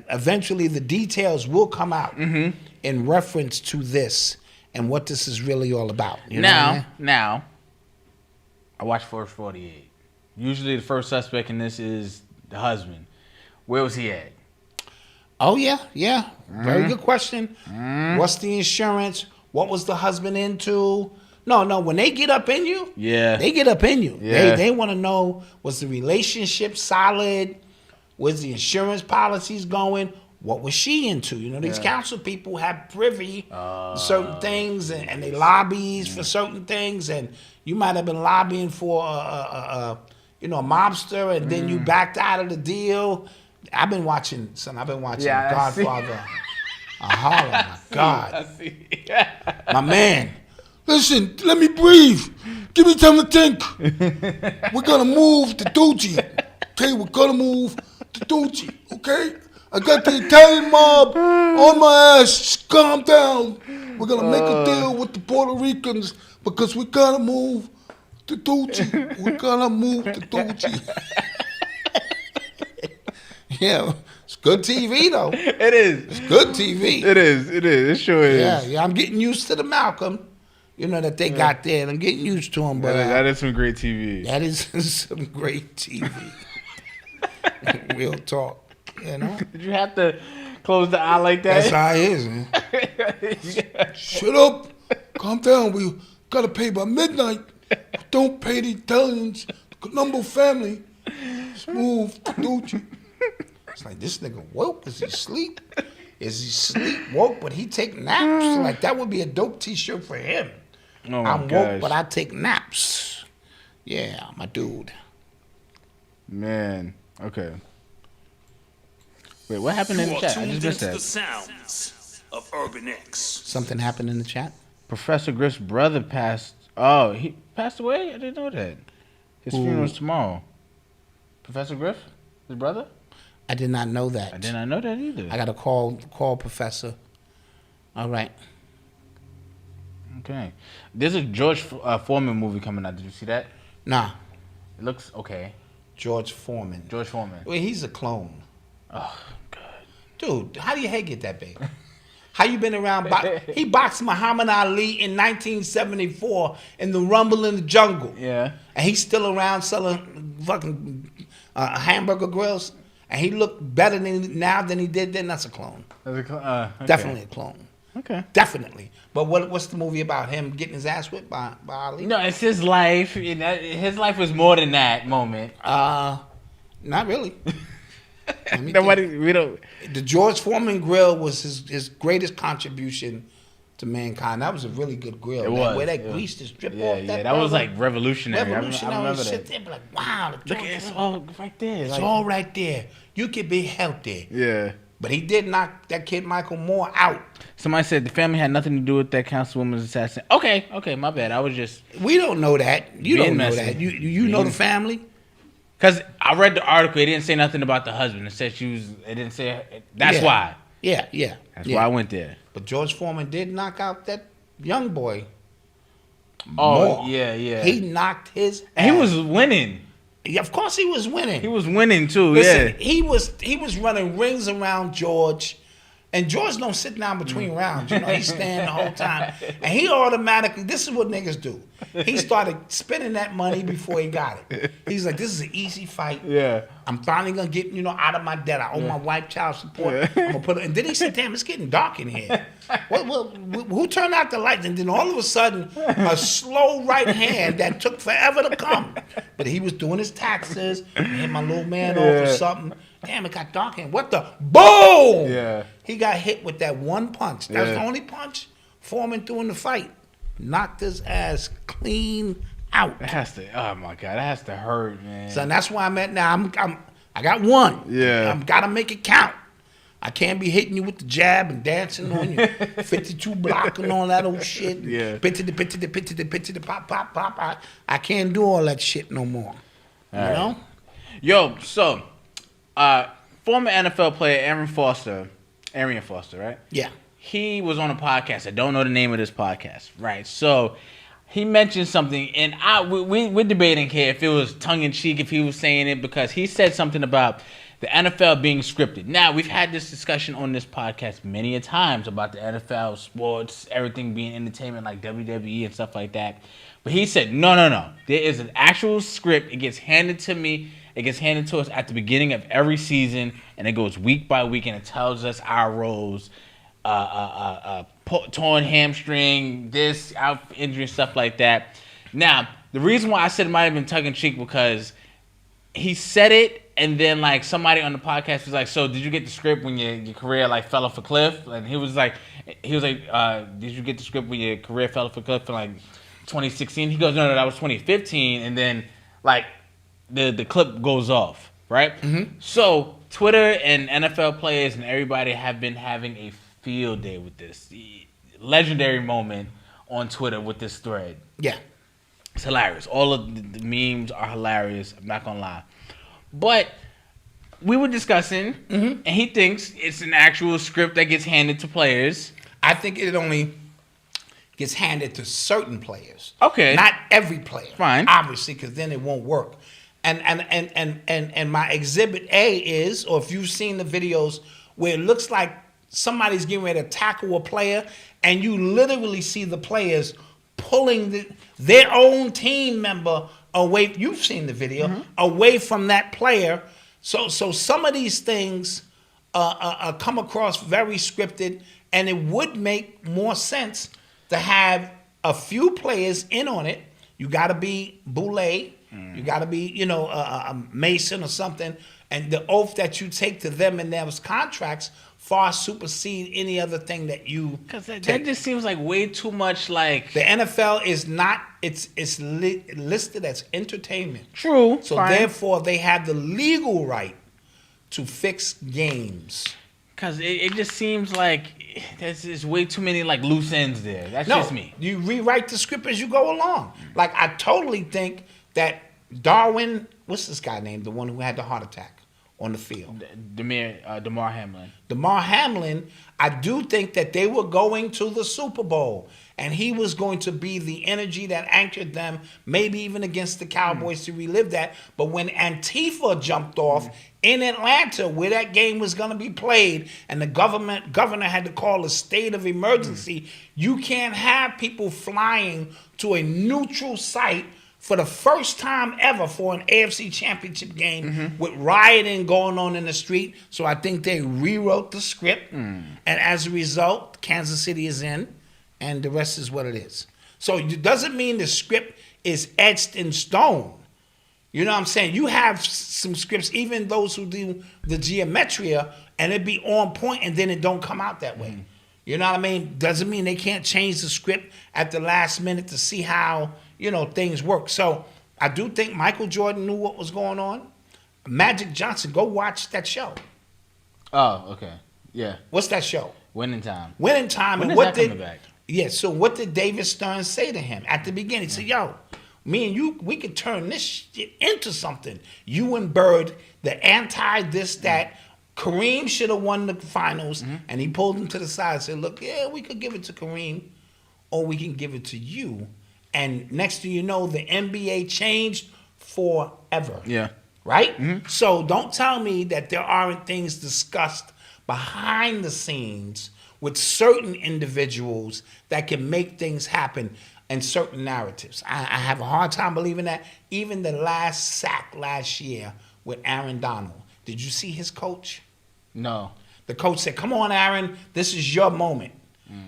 [SPEAKER 4] Eventually, the details will come out in reference to this and what this is really all about. You know what I mean?
[SPEAKER 3] Now, I watched First 48. Usually, the first suspect in this is the husband. Where was he at?
[SPEAKER 4] Oh yeah. Very good question. What's the insurance? What was the husband into? No. When they get up in you, they get up in you.
[SPEAKER 3] Yeah.
[SPEAKER 4] They want to know, was the relationship solid? Was the insurance policies going? What was she into? You know, these council people have privy to certain things, and they lobbies for certain things, and you might have been lobbying for a mobster, and then you backed out of the deal. I've been watching Godfather. Oh my God. My man. Listen, let me breathe. Give me time to think. We're going to move to Ducci. Okay, we're going to move to Ducci. Okay? I got the Italian mob on my ass. Just calm down. We're going to make a deal with the Puerto Ricans because we got to move to Ducci. We're going to move to Ducci. Yeah, it's good TV though.
[SPEAKER 3] It is.
[SPEAKER 4] It's good TV.
[SPEAKER 3] It is. It sure is.
[SPEAKER 4] Yeah. I'm getting used to the Malcolm, that they got there. And I'm getting used to him. But
[SPEAKER 3] that is some great TV.
[SPEAKER 4] That is some great TV. Real talk,
[SPEAKER 3] Did you have to close the eye like that?
[SPEAKER 4] That's how it is, man. Shut up. Calm down. We gotta pay by midnight. Don't pay the Italians. The Colombo family. Let's move to Ducci. It's like, this nigga woke? Is he asleep? Is he sleep woke, but he take naps? Like, that would be a dope t-shirt for him.
[SPEAKER 3] Oh my
[SPEAKER 4] I'm
[SPEAKER 3] gosh.
[SPEAKER 4] woke, but I take naps. Yeah, my dude.
[SPEAKER 3] Man. Okay. Wait, what happened in the chat? I just missed
[SPEAKER 5] The
[SPEAKER 3] that.
[SPEAKER 5] sounds of Urban X.
[SPEAKER 4] Something happened in the chat?
[SPEAKER 3] Professor Griff's brother passed. Oh, he passed away? I didn't know that. His funeral's tomorrow. Professor Griff, his brother.
[SPEAKER 4] I did not know that.
[SPEAKER 3] I did not know that either.
[SPEAKER 4] I got to call Professor. All right.
[SPEAKER 3] Okay. There's a George Foreman movie coming out. Did you see that?
[SPEAKER 4] Nah.
[SPEAKER 3] It looks okay.
[SPEAKER 4] George Foreman.
[SPEAKER 3] Well,
[SPEAKER 4] he's a clone.
[SPEAKER 3] Oh, God.
[SPEAKER 4] Dude, how do your head get that big? How you been around? He boxed Muhammad Ali in 1974 in the Rumble in the Jungle.
[SPEAKER 3] Yeah.
[SPEAKER 4] And he's still around selling fucking hamburger grills. And he looked better now than he did then. That's a clone.
[SPEAKER 3] Okay.
[SPEAKER 4] Definitely a clone.
[SPEAKER 3] Okay.
[SPEAKER 4] Definitely. But what's the movie about? Him getting his ass whipped by Ali?
[SPEAKER 3] No, it's his life. His life was more than that moment.
[SPEAKER 4] Not really.
[SPEAKER 3] We don't.
[SPEAKER 4] The George Foreman grill was his greatest contribution to mankind. That was a really good grill.
[SPEAKER 3] It was.
[SPEAKER 4] Where that grease just dripped off.
[SPEAKER 3] Yeah, that was like revolutionary. I remember
[SPEAKER 4] Shit
[SPEAKER 3] that.
[SPEAKER 4] there, be like, wow.
[SPEAKER 3] Look, it's all right there.
[SPEAKER 4] It's all right there. You could be healthy.
[SPEAKER 3] Yeah.
[SPEAKER 4] But he did knock that kid Michael Moore out.
[SPEAKER 3] Somebody said the family had nothing to do with that councilwoman's assassin. Okay, my bad. I was just.
[SPEAKER 4] We don't know that. You don't know
[SPEAKER 3] messy.
[SPEAKER 4] that. You know the family?
[SPEAKER 3] Because I read the article. It didn't say nothing about the husband. It said it didn't say. That's why.
[SPEAKER 4] Yeah.
[SPEAKER 3] That's why I went there.
[SPEAKER 4] But George Foreman did knock out that young boy.
[SPEAKER 3] Oh,
[SPEAKER 4] Moore.
[SPEAKER 3] yeah.
[SPEAKER 4] He knocked his ass.
[SPEAKER 3] And he was winning.
[SPEAKER 4] Yeah, of course he was winning.
[SPEAKER 3] He was winning too.
[SPEAKER 4] Listen,
[SPEAKER 3] yeah.
[SPEAKER 4] he was running rings around George, and George don't sit down between rounds. You know, he's standing the whole time, and he automatically. This is what niggas do. He started spending that money before he got it. He's like, "This is an easy fight.
[SPEAKER 3] Yeah.
[SPEAKER 4] I'm finally gonna get out of my debt. I owe my wife child support. I'm gonna put it." And then he said, "Damn, it's getting dark in here. Who turned out the lights?" And then all of a sudden, a slow right hand that took forever to come. But he was doing his taxes. Hit my little man off or something. Damn, it got dark in here. What the boom?
[SPEAKER 3] Yeah.
[SPEAKER 4] He got hit with that one punch. That was the only punch Foreman threw in the fight. Knocked his ass clean out.
[SPEAKER 3] That has to. Oh my God, that has to hurt, man.
[SPEAKER 4] So that's why I'm at now. I got one.
[SPEAKER 3] Yeah.
[SPEAKER 4] I've got to make it count. I can't be hitting you with the jab and dancing on you. 52 block and all that old shit.
[SPEAKER 3] Yeah.
[SPEAKER 4] Pitch to the pop. I can't do all that shit no more. You know?
[SPEAKER 3] Yo, so former NFL player Arian Foster, right?
[SPEAKER 4] Yeah.
[SPEAKER 3] He was on a podcast. I don't know the name of this podcast, right? So he mentioned something, and we're debating here if it was tongue in cheek, if he was saying it, because he said something about the NFL being scripted. Now, we've had this discussion on this podcast many a times about the NFL, sports, everything being entertainment like WWE and stuff like that. But he said, no. There is an actual script. It gets handed to me. It gets handed to us at the beginning of every season, and it goes week by week, and it tells us our roles. Torn hamstring, this out injury, stuff like that. Now, the reason why I said it might have been tongue in cheek because he said it, and then like somebody on the podcast was like, "So did you get the script when your career like fell off a cliff?" And he was like, "Did you get the script when your career fell off a cliff in like 2016?" He goes, "No, that was 2015." And then like the clip goes off, right? Mm-hmm. So Twitter and NFL players and everybody have been having a field day with this legendary moment on Twitter with this thread.
[SPEAKER 4] Yeah.
[SPEAKER 3] It's hilarious. All of the memes are hilarious. I'm not going to lie. But we were discussing, and he thinks it's an actual script that gets handed to players.
[SPEAKER 4] I think it only gets handed to certain players.
[SPEAKER 3] Okay.
[SPEAKER 4] Not every player.
[SPEAKER 3] Fine.
[SPEAKER 4] Obviously, because then it won't work. And my exhibit A is, or if you've seen the videos where it looks like somebody's getting ready to tackle a player, and you literally see the players pulling their own team member away. You've seen the video, away from that player. So some of these things come across very scripted, and it would make more sense to have a few players in on it. You got to be Boulay. You got to be, a Mason or something. And the oath that you take to them in those contracts far supersede any other thing that you
[SPEAKER 3] Because that
[SPEAKER 4] take.
[SPEAKER 3] just seems like way too much like...
[SPEAKER 4] The NFL is not, it's listed as entertainment.
[SPEAKER 3] True.
[SPEAKER 4] So
[SPEAKER 3] fine.
[SPEAKER 4] therefore, they have the legal right to fix games.
[SPEAKER 3] Because it just seems like there's just way too many like loose ends there. That's just me.
[SPEAKER 4] You rewrite the script as you go along. Like, I totally think that Darwin, what's this guy named? The one who had the heart attack on the field.
[SPEAKER 3] DeMar Hamlin.
[SPEAKER 4] DeMar Hamlin, I do think that they were going to the Super Bowl, and he was going to be the energy that anchored them, maybe even against the Cowboys to relive that. But when Antifa jumped off in Atlanta, where that game was going to be played, and the governor had to call a state of emergency, you can't have people flying to a neutral site for the first time ever for an AFC championship game with rioting going on in the street. So I think they rewrote the script. And as a result, Kansas City is in, and the rest is what it is. So it doesn't mean the script is etched in stone. You know what I'm saying? You have some scripts, even those who do the geometria, and it be on point, and then it don't come out that way. You know what I mean? Doesn't mean they can't change the script at the last minute to see how, things work. So I do think Michael Jordan knew what was going on. Magic Johnson, go watch that show.
[SPEAKER 3] Oh, okay. Yeah.
[SPEAKER 4] What's that show?
[SPEAKER 3] Winning Time.
[SPEAKER 4] Winning Time.
[SPEAKER 3] When
[SPEAKER 4] and
[SPEAKER 3] is
[SPEAKER 4] what
[SPEAKER 3] that coming back?
[SPEAKER 4] Yeah, so what did David Stern say to him at the beginning? He said, yo, me and you, we could turn this shit into something. You and Bird, the anti this, that. Kareem should have won the finals, and he pulled him to the side and said, look, yeah, we could give it to Kareem, or we can give it to you. And next thing you know, the NBA changed forever.
[SPEAKER 3] Yeah.
[SPEAKER 4] Right? So don't tell me that there aren't things discussed behind the scenes with certain individuals that can make things happen in certain narratives. I have a hard time believing that. Even the last sack last year with Aaron Donald. Did you see his coach?
[SPEAKER 3] No.
[SPEAKER 4] The coach said, come on, Aaron, this is your moment.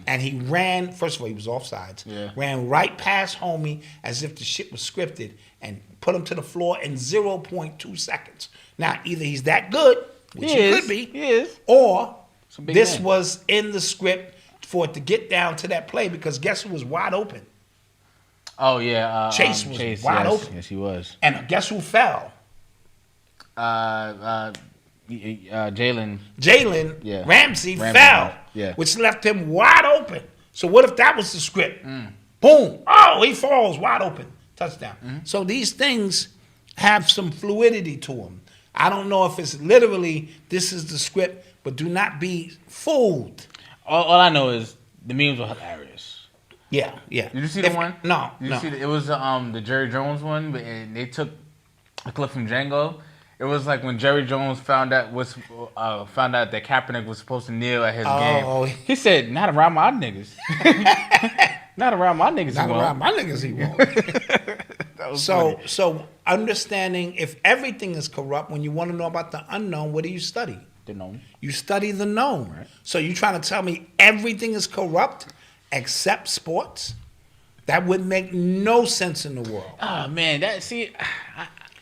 [SPEAKER 4] And he ran, first of all, he was offsides, ran right past homie as if the shit was scripted and put him to the floor in 0.2 seconds. Now, either he's that good, which he could be, or this was in the script for it to get down to that play, because guess who was wide open?
[SPEAKER 3] Oh, yeah.
[SPEAKER 4] Chase was wide open.
[SPEAKER 3] Yes, he was.
[SPEAKER 4] And guess who fell?
[SPEAKER 3] Jalen
[SPEAKER 4] Ramsey fell, which left him wide open. So what if that was the script? Boom. Oh, he falls wide open. Touchdown. So these things have some fluidity to them. I don't know if it's literally this is the script, but do not be fooled.
[SPEAKER 3] All I know is the memes were hilarious.
[SPEAKER 4] Yeah.
[SPEAKER 3] Did you see the one?
[SPEAKER 4] No.
[SPEAKER 3] Did you see it was the Jerry Jones one, but they took a clip from Django. It was like when Jerry Jones found out that Kaepernick was supposed to kneel at his game. He said, "Not around my niggas. Not around my niggas.
[SPEAKER 4] Not around my niggas. He won't." So understanding if everything is corrupt, when you want to know about the unknown, what do you study?
[SPEAKER 3] The known.
[SPEAKER 4] You study the known. Right. So you trying to tell me everything is corrupt except sports? That would make no sense in the world.
[SPEAKER 3] Oh man,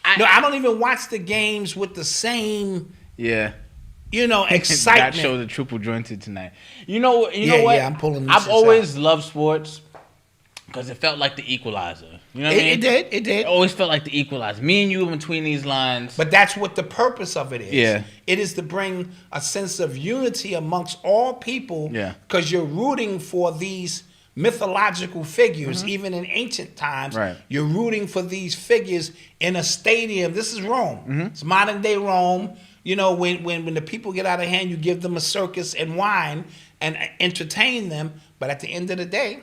[SPEAKER 4] I don't even watch the games with the same, excitement.
[SPEAKER 3] That show the triple jointed tonight. You know what?
[SPEAKER 4] Yeah, I'm pulling this
[SPEAKER 3] I've always loved sports because it felt like the equalizer. You know what I mean?
[SPEAKER 4] It did.
[SPEAKER 3] It always felt like the equalizer. Me and you in between these lines.
[SPEAKER 4] But that's what the purpose of it is.
[SPEAKER 3] Yeah.
[SPEAKER 4] It is to bring a sense of unity amongst all people.
[SPEAKER 3] Yeah.
[SPEAKER 4] Because you're rooting for these mythological figures, even in ancient times.
[SPEAKER 3] Right.
[SPEAKER 4] You're rooting for these figures in a stadium. This is Rome. It's modern day Rome. You know, when the people get out of hand, you give them a circus and wine and entertain them. But at the end of the day,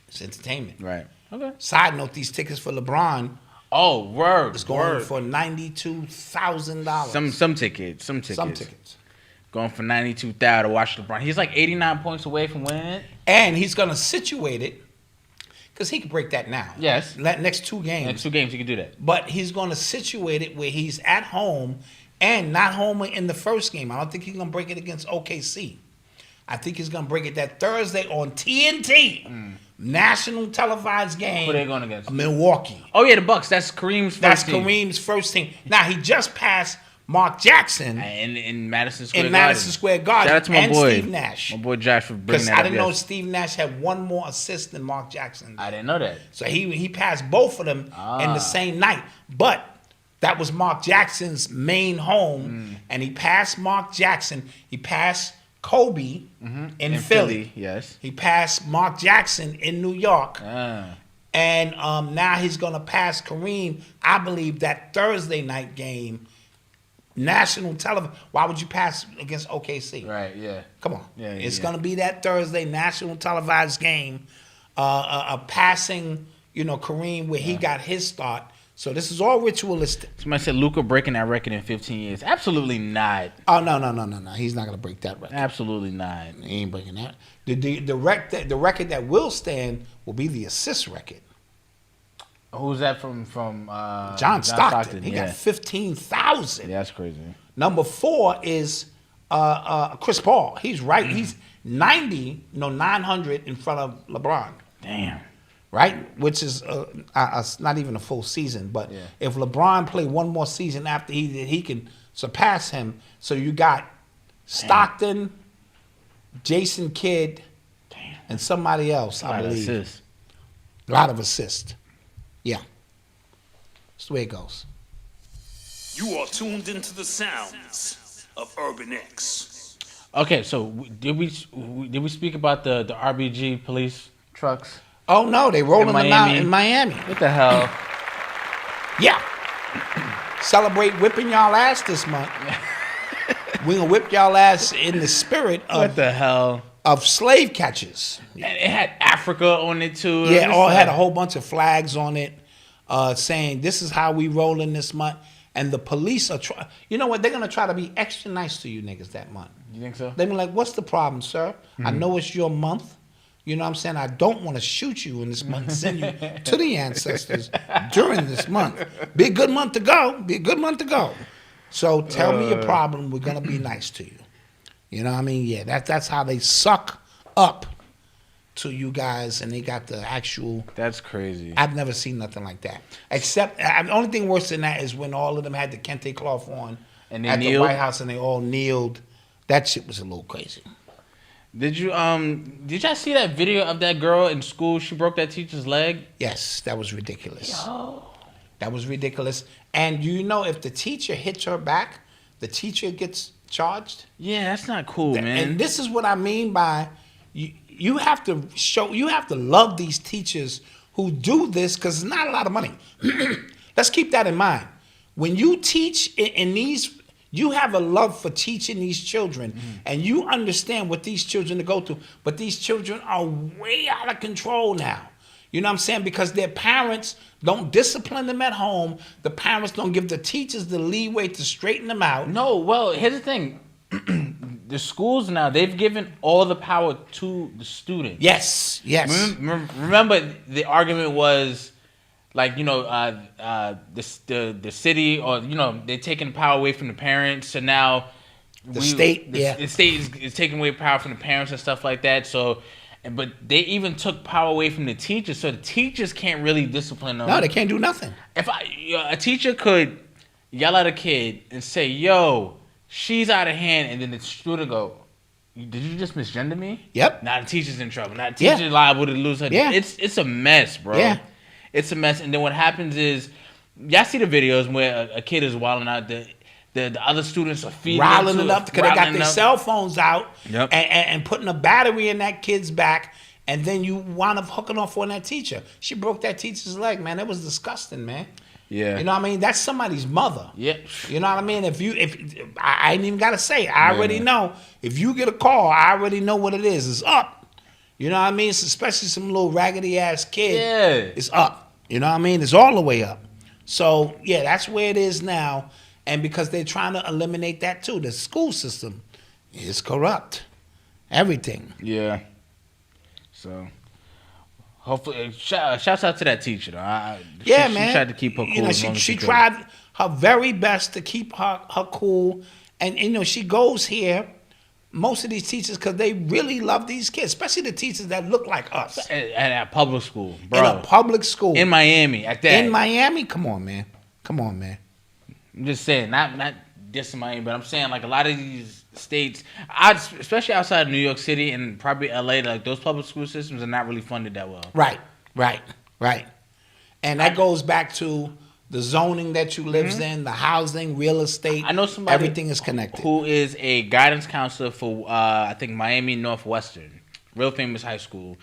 [SPEAKER 4] it's entertainment.
[SPEAKER 3] Right. Okay.
[SPEAKER 4] Side note: these tickets for LeBron.
[SPEAKER 3] Oh, word.
[SPEAKER 4] It's going for $92,000.
[SPEAKER 3] Some tickets. Going for $92,000 to watch LeBron. He's like 89 points away from winning it.
[SPEAKER 4] And he's going to situate it, because he can break that now.
[SPEAKER 3] Yes.
[SPEAKER 4] Next two games
[SPEAKER 3] he can do that.
[SPEAKER 4] But he's going to situate it where he's at home and not home in the first game. I don't think he's going to break it against OKC. I think he's going to break it that Thursday on TNT. National televised game.
[SPEAKER 3] Who are they going against?
[SPEAKER 4] Milwaukee.
[SPEAKER 3] Oh, yeah, the Bucks. That's Kareem's first team.
[SPEAKER 4] Kareem's first team. Now, he just passed Mark Jackson
[SPEAKER 3] in Madison Square Garden.
[SPEAKER 4] Shout
[SPEAKER 3] out to my boy,
[SPEAKER 4] Steve Nash.
[SPEAKER 3] My boy Josh for bringing that up.
[SPEAKER 4] Because I didn't know Steve Nash had one more assist than Mark Jackson.
[SPEAKER 3] I didn't know that.
[SPEAKER 4] So he passed both of them in the same night. But that was Mark Jackson's main home, and he passed Mark Jackson. He passed Kobe in Philly.
[SPEAKER 3] Yes.
[SPEAKER 4] He passed Mark Jackson in New York. And now he's going to pass Kareem, I believe, that Thursday night game, national television. Why would you pass against OKC?
[SPEAKER 3] Right, yeah.
[SPEAKER 4] Come on.
[SPEAKER 3] Yeah,
[SPEAKER 4] It's
[SPEAKER 3] yeah.
[SPEAKER 4] going to be that Thursday national televised game, passing, Kareem where he got his start. So this is all ritualistic.
[SPEAKER 3] Somebody said Luka breaking that record in 15 years. Absolutely not.
[SPEAKER 4] Oh, no. He's not going to break that record.
[SPEAKER 3] Absolutely not.
[SPEAKER 4] He ain't breaking that. The record that will stand will be the assist record.
[SPEAKER 3] Who's that from?
[SPEAKER 4] John Stockton. He got 15,000.
[SPEAKER 3] Yeah, that's crazy.
[SPEAKER 4] Number 4 is Chris Paul. He's right. He's 900 in front of LeBron.
[SPEAKER 3] Damn.
[SPEAKER 4] Right? Which is not even a full season. But if LeBron play one more season after he can surpass him. So you got Stockton, Jason Kidd, and somebody else, I believe. A lot of assists. Yeah. That's the way it goes.
[SPEAKER 5] You are tuned into the sounds of Urban X.
[SPEAKER 3] Okay, so did we speak about the RBG police trucks?
[SPEAKER 4] Oh no, they rolling them out in Miami.
[SPEAKER 3] What the hell?
[SPEAKER 4] Yeah. Celebrate whipping y'all ass this month. We gonna whip y'all ass in the spirit of
[SPEAKER 3] What the hell?
[SPEAKER 4] Of slave catchers.
[SPEAKER 3] And it had Africa on it too.
[SPEAKER 4] Yeah, all had a whole bunch of flags on it, saying this is how we rolling this month. And the police are trying. You know what? They're gonna try to be extra nice to you niggas that month.
[SPEAKER 3] You think so?
[SPEAKER 4] They be like, "What's the problem, sir? I know it's your month. You know what I'm saying? I don't want to shoot you in this month. Send you to the ancestors during this month. Be a good month to go. Be a good month to go. So tell me your problem. We're gonna be nice to you. You know what I mean? Yeah, that's how they suck up to you guys, and they got the actual.
[SPEAKER 3] That's crazy.
[SPEAKER 4] I've never seen nothing like that. Except the only thing worse than that is when all of them had the kente cloth on
[SPEAKER 3] And they
[SPEAKER 4] at
[SPEAKER 3] kneeled?
[SPEAKER 4] the White House, and they all kneeled. That shit was a little crazy.
[SPEAKER 3] Did y'all see that video of that girl in school? She broke that teacher's leg.
[SPEAKER 4] Yes, that was ridiculous. That was ridiculous. And you know, if the teacher hits her back, the teacher gets charged.
[SPEAKER 3] Yeah, that's not cool, man.
[SPEAKER 4] And this is what I mean by you have to love these teachers who do this, because it's not a lot of money. Let's keep that in mind. When you teach in these, you have a love for teaching these children, and you understand what these children go through. But these children are way out of control now. You know what I'm saying? Because their parents don't discipline them at home. The parents don't give the teachers the leeway to straighten them out.
[SPEAKER 3] No, well, here's the thing. The schools now, they've given all the power to the students.
[SPEAKER 4] Yes.
[SPEAKER 3] Remember, the argument was, like, the city, or, they're taking power away from the parents. So now
[SPEAKER 4] the state
[SPEAKER 3] is taking away power from the parents and stuff like that. So, but they even took power away from the teachers. So the teachers can't really discipline them.
[SPEAKER 4] No, they can't do nothing.
[SPEAKER 3] If a teacher could yell at a kid and say, "Yo, she's out of hand," and then the student go, "Did you just misgender me?"
[SPEAKER 4] Yep.
[SPEAKER 3] Now the teacher's in trouble. Now the teacher's liable to lose her.
[SPEAKER 4] Yeah.
[SPEAKER 3] It's a mess, bro.
[SPEAKER 4] Yeah.
[SPEAKER 3] It's a mess. And then what happens is, y'all see the videos where a kid is wilding out. The other students are feeding
[SPEAKER 4] riling it up because they got their cell phones out.
[SPEAKER 3] Yep.
[SPEAKER 4] and putting a battery in that kid's back, and then you wind up hooking off on that teacher. She broke that teacher's leg, man. It was disgusting, man.
[SPEAKER 3] Yeah.
[SPEAKER 4] You know what I mean? That's somebody's mother.
[SPEAKER 3] Yeah.
[SPEAKER 4] You know what I mean? If I ain't even gotta say it. I already know. If you get a call, I already know what it is. It's up. You know what I mean? It's especially some little raggedy ass kid.
[SPEAKER 3] Yeah.
[SPEAKER 4] It's up. You know what I mean? It's all the way up. So yeah, that's where it is now. And because they're trying to eliminate that too, the school system is corrupt. Everything.
[SPEAKER 3] Yeah. So hopefully, shouts out to that teacher though. She tried to keep her cool.
[SPEAKER 4] You know, she tried her very best to keep her cool, and she goes here. Most of these teachers, because they really love these kids, especially the teachers that look like us.
[SPEAKER 3] At public school, bro.
[SPEAKER 4] In a public school.
[SPEAKER 3] In Miami, at that.
[SPEAKER 4] In Miami? Come on, man.
[SPEAKER 3] I'm just saying, not dissing Miami, but I'm saying, like, a lot of these states, especially outside of New York City and probably LA, like, those public school systems are not really funded that well.
[SPEAKER 4] Right. And that goes back to the zoning that you lives in, the housing, real estate.
[SPEAKER 3] I know somebody.
[SPEAKER 4] Everything is connected.
[SPEAKER 3] Who is a guidance counselor for, I think, Miami Northwestern. Real famous high school.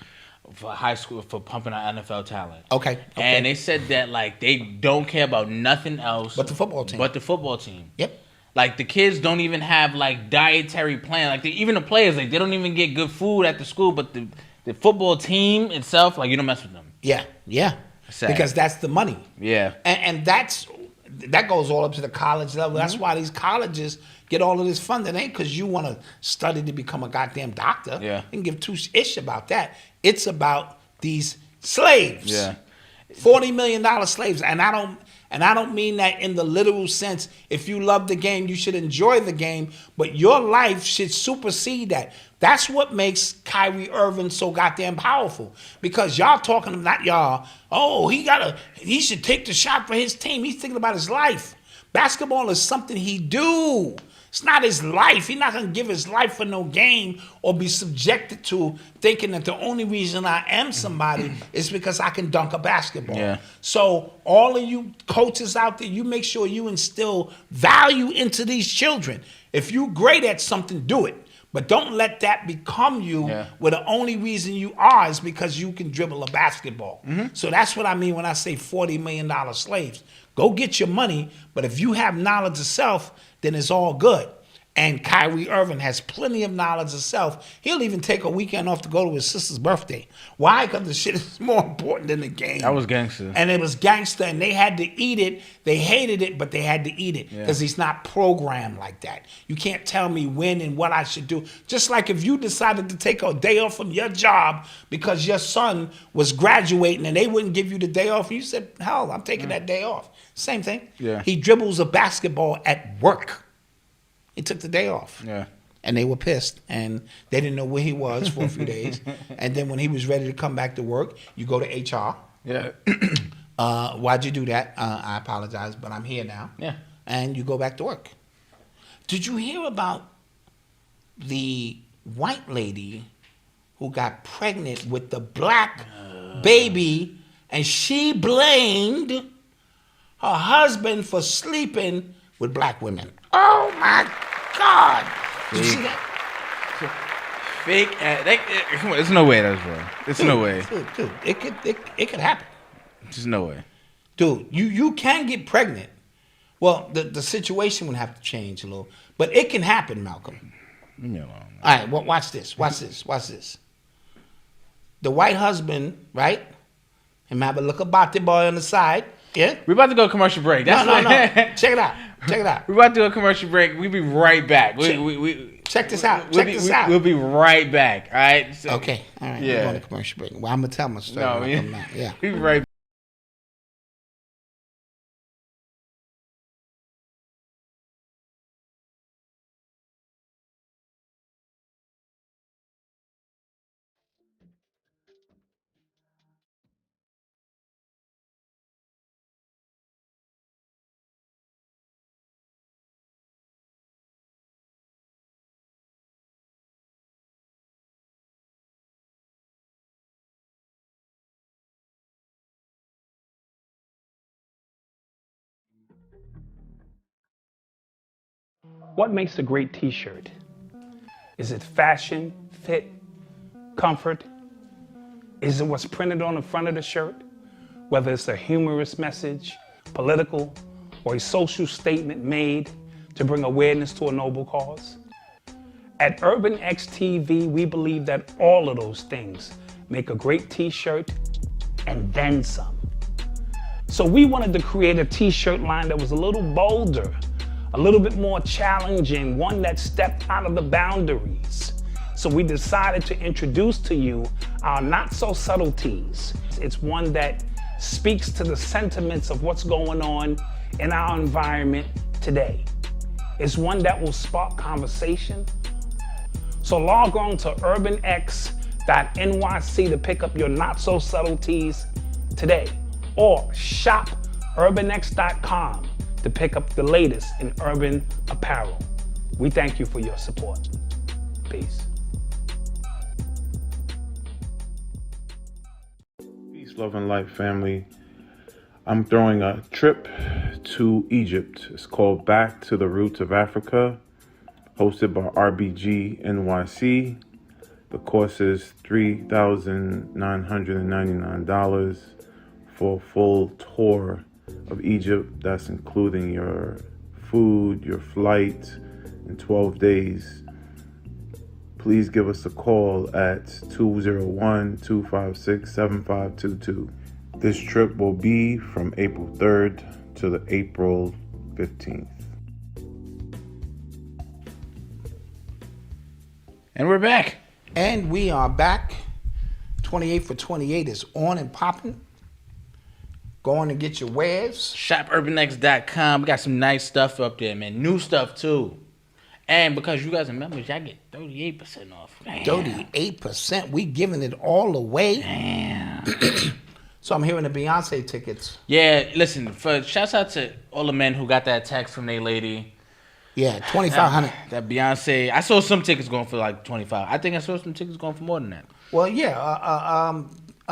[SPEAKER 3] for high school for pumping out NFL talent.
[SPEAKER 4] Okay.
[SPEAKER 3] And they said that like they don't care about nothing else
[SPEAKER 4] But the football team.
[SPEAKER 3] But the football team.
[SPEAKER 4] Yep.
[SPEAKER 3] Like the kids don't even have like dietary plan. Like even the players, like they don't even get good food at the school. But the football team itself, like you don't mess with them.
[SPEAKER 4] Yeah.
[SPEAKER 3] Sad.
[SPEAKER 4] Because that's the money.
[SPEAKER 3] Yeah.
[SPEAKER 4] And that goes all up to the college level. That's why these colleges get all of this funding. It ain't because you want to study to become a goddamn doctor.
[SPEAKER 3] Yeah.
[SPEAKER 4] You can give two ish about that. It's about these slaves.
[SPEAKER 3] Yeah.
[SPEAKER 4] $40 million slaves. And I don't mean that in the literal sense. If you love the game, you should enjoy the game, but your life should supersede that. That's what makes Kyrie Irving so goddamn powerful. Because y'all talking, not y'all, oh, he should take the shot for his team. He's thinking about his life. Basketball is something he do. It's not his life. He's not going to give his life for no game or be subjected to thinking that the only reason I am somebody is because I can dunk a basketball.
[SPEAKER 3] Yeah.
[SPEAKER 4] So all of you coaches out there, you make sure you instill value into these children. If you're great at something, do it. But don't let that become you where the only reason you are is because you can dribble a basketball. So that's what I mean when I say $40 million slaves. Go get your money, but if you have knowledge of self, then it's all good. And Kyrie Irving has plenty of knowledge of self. He'll even take a weekend off to go to his sister's birthday. Why? Because the shit is more important than the game.
[SPEAKER 3] That was gangster.
[SPEAKER 4] And it was gangster, and they had to eat it. They hated it, but they had to eat it because he's not programmed like that. You can't tell me when and what I should do. Just like if you decided to take a day off from your job because your son was graduating and they wouldn't give you the day off, and you said, hell, I'm taking that day off. Same thing.
[SPEAKER 3] Yeah.
[SPEAKER 4] He dribbles a basketball at work. He took the day off.
[SPEAKER 3] Yeah.
[SPEAKER 4] And they were pissed. And they didn't know where he was for a few days. And then when he was ready to come back to work, you go to HR.
[SPEAKER 3] Yeah.
[SPEAKER 4] Why'd you do that? I apologize, but I'm here now.
[SPEAKER 3] Yeah.
[SPEAKER 4] And you go back to work. Did you hear about the white lady who got pregnant with the black baby and she blamed her husband for sleeping with black women? Oh my God! Did you see that?
[SPEAKER 3] Fake. Come on, there's no way that's real. There's no way.
[SPEAKER 4] Dude, it could happen.
[SPEAKER 3] There's no way.
[SPEAKER 4] Dude, you can get pregnant. Well, the situation would have to change a little, but it can happen, Malcolm.
[SPEAKER 3] Leave me alone.
[SPEAKER 4] All right, well, watch this. The white husband, right? Him have a look about the boy on the side. Yeah.
[SPEAKER 3] We're about to go commercial break.
[SPEAKER 4] No. Check it out.
[SPEAKER 3] We're about to go commercial break. We'll be right back.
[SPEAKER 4] Check this out.
[SPEAKER 3] We'll be right back. All right. So,
[SPEAKER 4] okay. All right.
[SPEAKER 3] Yeah.
[SPEAKER 4] We're going to commercial break. Well, I'm gonna tell my story.
[SPEAKER 3] No,
[SPEAKER 4] Yeah.
[SPEAKER 3] We'll be right back.
[SPEAKER 11] What makes a great t-shirt? Is it fashion, fit, comfort? Is it what's printed on the front of the shirt? Whether it's a humorous message, political, or a social statement made to bring awareness to a noble cause? At Urban X TV, we believe that all of those things make a great t-shirt and then some. So we wanted to create a t-shirt line that was a little bolder, a little bit more challenging, one that stepped out of the boundaries. So we decided to introduce to you our Not So Subtleties. It's one that speaks to the sentiments of what's going on in our environment today. It's one that will spark conversation. So log on to urbanx.nyc to pick up your Not So Subtleties today, or shop urbanx.com to pick up the latest in urban apparel. We thank you for your support. Peace.
[SPEAKER 12] Peace, love, and life, family. I'm throwing a trip to Egypt. It's called Back to the Roots of Africa, hosted by RBG NYC. The cost is $3,999 for a full tour of Egypt. That's including your food, your flight, in 12 days. Please give us a call at 201-256-7522. This trip will be from April 3rd to the April 15th.
[SPEAKER 3] And we're back.
[SPEAKER 4] And we are back. 28 for 28 is on and popping. Go on and get your wares.
[SPEAKER 3] ShopUrbanX.com. We got some nice stuff up there, man. New stuff, too. And because you guys are members, y'all get 38% off. Damn.
[SPEAKER 4] 38%. We giving it all away.
[SPEAKER 3] Damn.
[SPEAKER 4] So I'm hearing the Beyonce tickets.
[SPEAKER 3] Yeah, listen, shouts out to all the men who got that text from their lady.
[SPEAKER 4] Yeah, $2,500.
[SPEAKER 3] That Beyonce. I saw some tickets going for like $25. I think I saw some tickets going for more than that.
[SPEAKER 4] Well, yeah.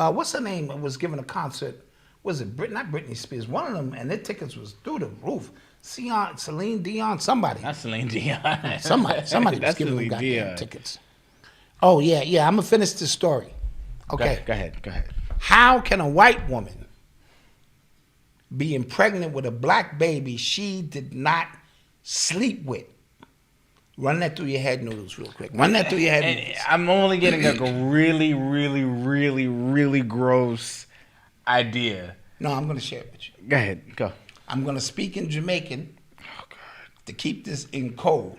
[SPEAKER 4] What's her name? Was giving a concert. Was it not Britney Spears? One of them, and their tickets was through the roof. Celine Dion, somebody.
[SPEAKER 3] Not Celine Dion.
[SPEAKER 4] somebody was giving them goddamn tickets. Oh, yeah. I'm going to finish this story. Okay.
[SPEAKER 3] Go ahead.
[SPEAKER 4] How can a white woman be pregnant with a black baby she did not sleep with? Run that through your head, Noodles, real quick. Run that through your head, Noodles.
[SPEAKER 3] I'm only getting like a really, really, really, really gross idea.
[SPEAKER 4] No, I'm going to share it with you.
[SPEAKER 3] Go ahead. Go.
[SPEAKER 4] I'm going to speak in Jamaican to keep this in code.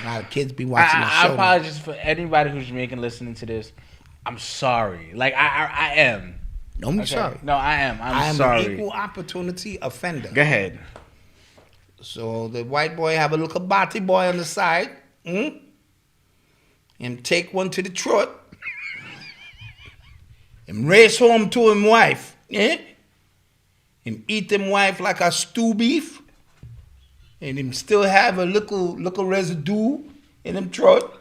[SPEAKER 4] A lot of kids be watching the show.
[SPEAKER 3] I apologize for anybody who's Jamaican listening to this. I'm sorry. Like, I am.
[SPEAKER 4] No, I'm sorry.
[SPEAKER 3] No, I am.
[SPEAKER 4] I'm
[SPEAKER 3] sorry.
[SPEAKER 4] an equal opportunity offender.
[SPEAKER 3] Go ahead.
[SPEAKER 4] So the white boy have a little body boy on the side. And take one to the trot. And race home to him wife. Him eat him wife like a stew beef. And him still have a little residue in him throat.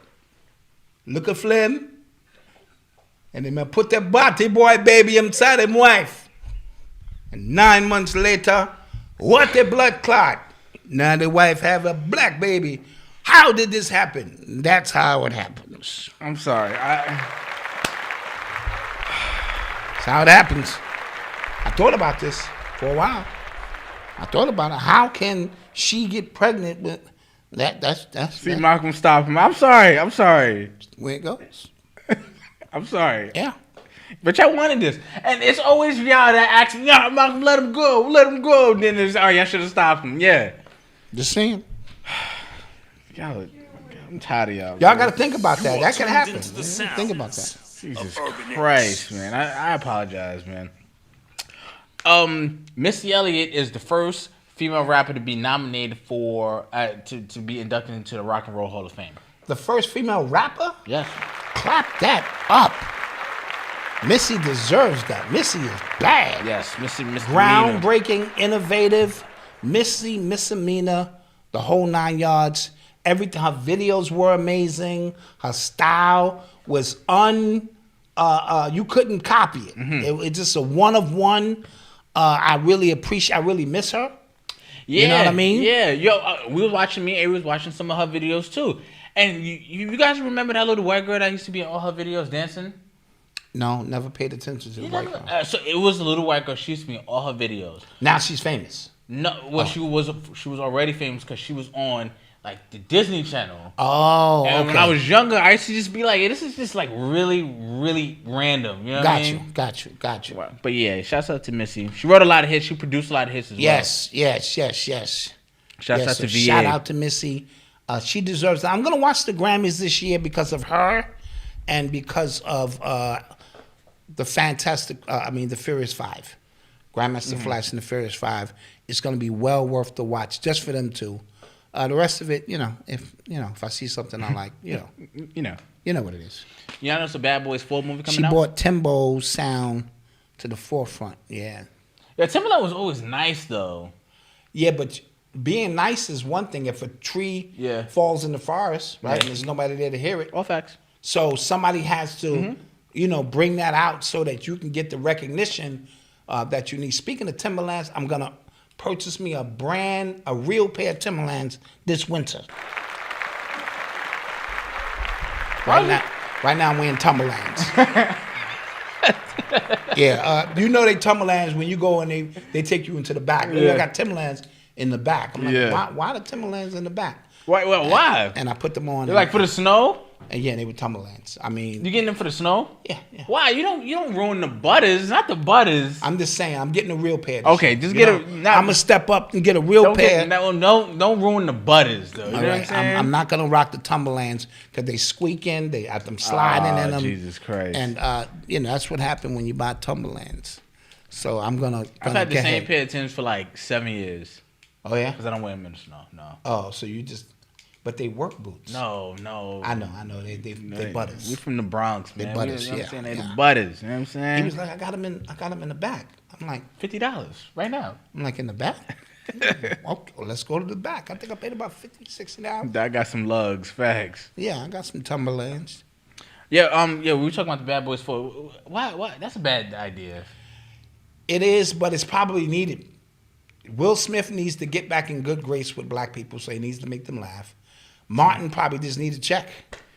[SPEAKER 4] Little flame. And him put that body boy baby inside him wife. And 9 months later, what a blood clot. Now the wife have a black baby. How did this happen? That's how it happens.
[SPEAKER 3] I'm sorry.
[SPEAKER 4] That's how it happens. I thought about this for a while. I thought about it. How can she get pregnant with that? That's
[SPEAKER 3] See, Malcolm, stop him. I'm sorry.
[SPEAKER 4] Where it goes.
[SPEAKER 3] I'm sorry.
[SPEAKER 4] Yeah.
[SPEAKER 3] But y'all wanted this. And it's always y'all that ask me, yeah, Malcolm, let him go. Then there's, oh, y'all should have stopped him. Yeah.
[SPEAKER 4] Just saying.
[SPEAKER 3] Y'all, I'm tired of y'all.
[SPEAKER 4] Y'all got to think about that. That can happen. Think about that.
[SPEAKER 3] Jesus Christ, man. I apologize, man. Missy Elliott is the first female rapper to be nominated for to be inducted into the Rock and Roll Hall of Fame.
[SPEAKER 4] The first female rapper?
[SPEAKER 3] Yes.
[SPEAKER 4] Clap that up. Missy deserves that. Missy is bad.
[SPEAKER 3] Yes, Missy
[SPEAKER 4] groundbreaking, innovative. Missy, Misdemeanor, the whole 9 yards. Everything. Her videos were amazing. Her style was you couldn't copy it. Mm-hmm. It's just a one of one. I really miss her.
[SPEAKER 3] Yeah,
[SPEAKER 4] you know what I mean?
[SPEAKER 3] Yeah, we was watching. Me and Avery was watching some of her videos too. And you guys remember that little white girl that used to be in all her videos dancing?
[SPEAKER 4] No, never paid attention to the white girl.
[SPEAKER 3] So it was a little white girl. She used to be in all her videos.
[SPEAKER 4] Now she's famous.
[SPEAKER 3] No, well, she was already famous because she was on like the Disney Channel.
[SPEAKER 4] Oh,
[SPEAKER 3] and
[SPEAKER 4] okay.
[SPEAKER 3] when I was younger, I used to just be like, hey, this is just like really, really random. You know what I mean?
[SPEAKER 4] Got you.
[SPEAKER 3] But yeah, shouts out to Missy. She wrote a lot of hits. She produced a lot of hits as well.
[SPEAKER 4] Yes.
[SPEAKER 3] Shouts out to VA.
[SPEAKER 4] Shout out to Missy. She deserves that. I'm going to watch the Grammys this year because of her and because of the Furious 5. Grandmaster Flash and the Furious 5. It's going to be well worth the watch just for them two. The rest of it, if I see something I like, you know what it is.
[SPEAKER 3] You know, it's a Bad Boys 4 movie coming
[SPEAKER 4] she
[SPEAKER 3] out.
[SPEAKER 4] She brought Timbo's sound to the forefront. Yeah.
[SPEAKER 3] Yeah, Timberland was always nice though.
[SPEAKER 4] Yeah, but being nice is one thing. If a tree falls in the forest, right, and there's nobody there to hear it.
[SPEAKER 3] All facts.
[SPEAKER 4] So somebody has to, bring that out so that you can get the recognition that you need. Speaking of Timberlands, I'm gonna purchase me a real pair of Timberlands this winter. Right now I'm wearing Timberlands. Yeah, you know they Timberlands when you go and they take you into the back.
[SPEAKER 3] Yeah.
[SPEAKER 4] I got Timberlands in the back. I'm like,
[SPEAKER 3] Yeah.
[SPEAKER 4] why the Timberlands in the back?
[SPEAKER 3] Why?
[SPEAKER 4] And I put them on.
[SPEAKER 3] They're like for the snow?
[SPEAKER 4] And yeah, they were Timberlands. I mean,
[SPEAKER 3] You getting them for the snow?
[SPEAKER 4] Yeah.
[SPEAKER 3] Why? You don't ruin the butters, not the butters.
[SPEAKER 4] I'm just saying, I'm getting a real pair.
[SPEAKER 3] Okay, just get
[SPEAKER 4] I'm gonna step up and get a real pair.
[SPEAKER 3] Don't ruin the butters though. You know what I'm
[SPEAKER 4] Right.
[SPEAKER 3] saying?
[SPEAKER 4] I'm not gonna rock the Timberlands because they squeaking. They have them sliding in them.
[SPEAKER 3] Jesus Christ!
[SPEAKER 4] And that's what happened when you buy Timberlands. So I'm gonna.
[SPEAKER 3] I've had the same pair of Timbs for like 7 years.
[SPEAKER 4] Oh yeah.
[SPEAKER 3] Because I don't wear them in the snow. No.
[SPEAKER 4] Oh, so you just. But they work boots.
[SPEAKER 3] No.
[SPEAKER 4] I know. They butters.
[SPEAKER 3] We from the Bronx, man.
[SPEAKER 4] They butters.
[SPEAKER 3] You know what
[SPEAKER 4] Yeah.
[SPEAKER 3] I'm saying? They
[SPEAKER 4] Yeah.
[SPEAKER 3] the butters. You know what I'm saying?
[SPEAKER 4] He was like, I got them in the back. I'm like,
[SPEAKER 3] $50 right now.
[SPEAKER 4] I'm like, in the back? Okay, well, let's go to the back. I think I paid about $50, $60.
[SPEAKER 3] I got some lugs, facts.
[SPEAKER 4] Yeah, I got some Timberlands.
[SPEAKER 3] Yeah, we were talking about the Bad Boys 4. Why? That's a bad idea.
[SPEAKER 4] It is, but it's probably needed. Will Smith needs to get back in good grace with black people, so he needs to make them laugh. Martin probably just needs a check.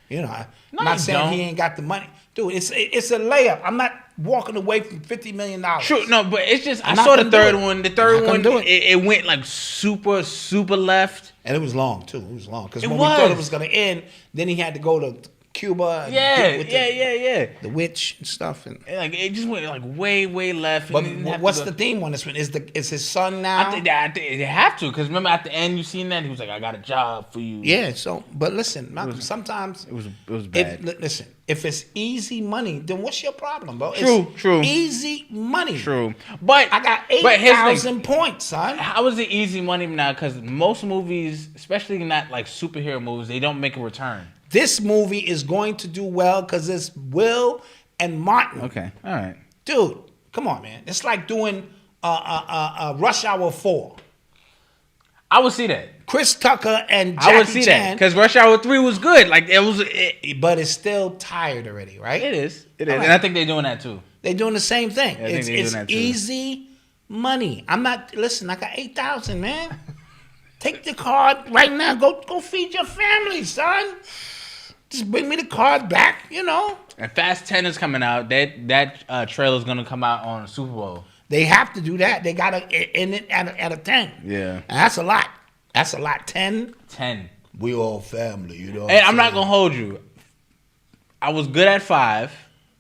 [SPEAKER 4] You know, I'm not saying he ain't got the money. Dude, it's a layup. I'm not walking away from $50 million.
[SPEAKER 3] True, no, but it's just, I saw the third one. The third one, it went like super, super left.
[SPEAKER 4] And it was long, too. It was long. Because when we thought it was going to end, then he had to go to Cuba and get with the witch and stuff. And
[SPEAKER 3] like it just went like way, way left.
[SPEAKER 4] But what's the theme on this one? Is his son now?
[SPEAKER 3] I think they have to, because remember at the end you seen that he was like, I got a job for you.
[SPEAKER 4] Yeah. So, but listen, Malcolm, sometimes
[SPEAKER 3] it was bad.
[SPEAKER 4] Listen, if it's easy money, then what's your problem, bro?
[SPEAKER 3] True.
[SPEAKER 4] Easy money.
[SPEAKER 3] True. But
[SPEAKER 4] I got 8,000 points, son.
[SPEAKER 3] How is it easy money now? Because most movies, especially not like superhero movies, they don't make a return.
[SPEAKER 4] This movie is going to do well because it's Will and Martin.
[SPEAKER 3] Okay, all right.
[SPEAKER 4] Dude, come on, man. It's like doing Rush Hour 4.
[SPEAKER 3] I would see that.
[SPEAKER 4] Chris Tucker and Jackie
[SPEAKER 3] I would see that because Rush Hour 3 was good. Like it was,
[SPEAKER 4] but it's still tired already, right?
[SPEAKER 3] It is. It is,
[SPEAKER 4] Right.
[SPEAKER 3] and I think they're doing that too.
[SPEAKER 4] They're doing the same thing.
[SPEAKER 3] Yeah,
[SPEAKER 4] It's easy money. I'm not. Listen, I got 8,000, man. Take the card right now. Go feed your family, son. Just bring me the card back, you know.
[SPEAKER 3] And Fast 10 is coming out. That trailer is gonna come out on Super Bowl.
[SPEAKER 4] They have to do that. They gotta end it at a 10.
[SPEAKER 3] Yeah,
[SPEAKER 4] and that's a lot. That's a lot. 10. We all family, you know.
[SPEAKER 3] And I'm not gonna hold you. I was good at 5.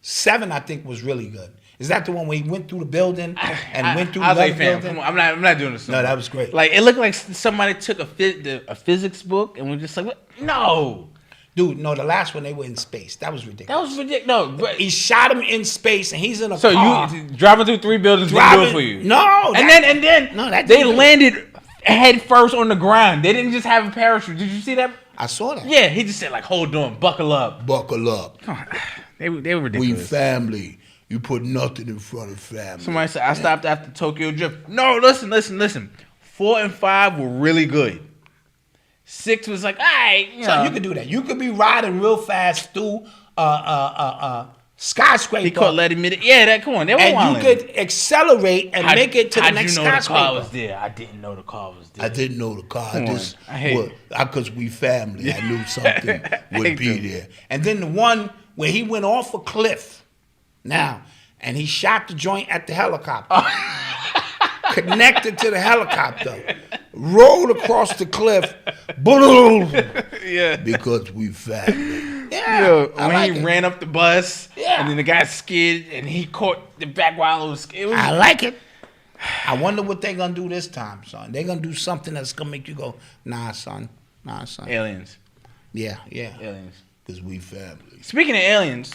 [SPEAKER 4] 7, I think, was really good. Is that the one where he went through the building and went through
[SPEAKER 3] I was
[SPEAKER 4] the
[SPEAKER 3] like, fam,
[SPEAKER 4] building?
[SPEAKER 3] come on, I'm not doing this.
[SPEAKER 4] No, that was great.
[SPEAKER 3] Like it looked like somebody took a physics book and was just like, what? No.
[SPEAKER 4] Dude, no, the last one they were in space. That was ridiculous.
[SPEAKER 3] That was ridiculous. No, but
[SPEAKER 4] he shot him in space and he's in a
[SPEAKER 3] so
[SPEAKER 4] car.
[SPEAKER 3] You driving through 3 buildings didn't do it for you.
[SPEAKER 4] No,
[SPEAKER 3] and then they landed head first on the ground. They didn't just have a parachute. Did you see that?
[SPEAKER 4] I saw that.
[SPEAKER 3] Yeah, he just said like, hold on, buckle up.
[SPEAKER 4] Buckle up.
[SPEAKER 3] Come on. They were ridiculous.
[SPEAKER 4] We family. You put nothing in front of family.
[SPEAKER 3] Somebody said I stopped after Tokyo Drift. No, listen. 4 and 5 were really good. 6 was like, all right.
[SPEAKER 4] So you could do that. You could be riding real fast through skyscraper.
[SPEAKER 3] He caught Letty Mid. Yeah, that. Come on, they were
[SPEAKER 4] and
[SPEAKER 3] wilding.
[SPEAKER 4] you could accelerate and make it to the next skyscraper.
[SPEAKER 3] How'd you know the car was there? I didn't know the car was there.
[SPEAKER 4] I didn't know the car.
[SPEAKER 3] Come
[SPEAKER 4] Because we family. I knew something would be there. And then the one where he went off a cliff. Now, and he shot the joint at the helicopter. Connected to the helicopter. Rolled across the cliff. Boom.
[SPEAKER 3] Yeah.
[SPEAKER 4] Because we family.
[SPEAKER 3] Yeah. Yo, when he ran up the bus, and then the guy skid, and he caught the back while it was.
[SPEAKER 4] I like it. I wonder what they're gonna do this time, son. They're gonna do something that's gonna make you go, nah, son.
[SPEAKER 3] Aliens.
[SPEAKER 4] Yeah.
[SPEAKER 3] Aliens.
[SPEAKER 4] Because we family.
[SPEAKER 3] Speaking of aliens,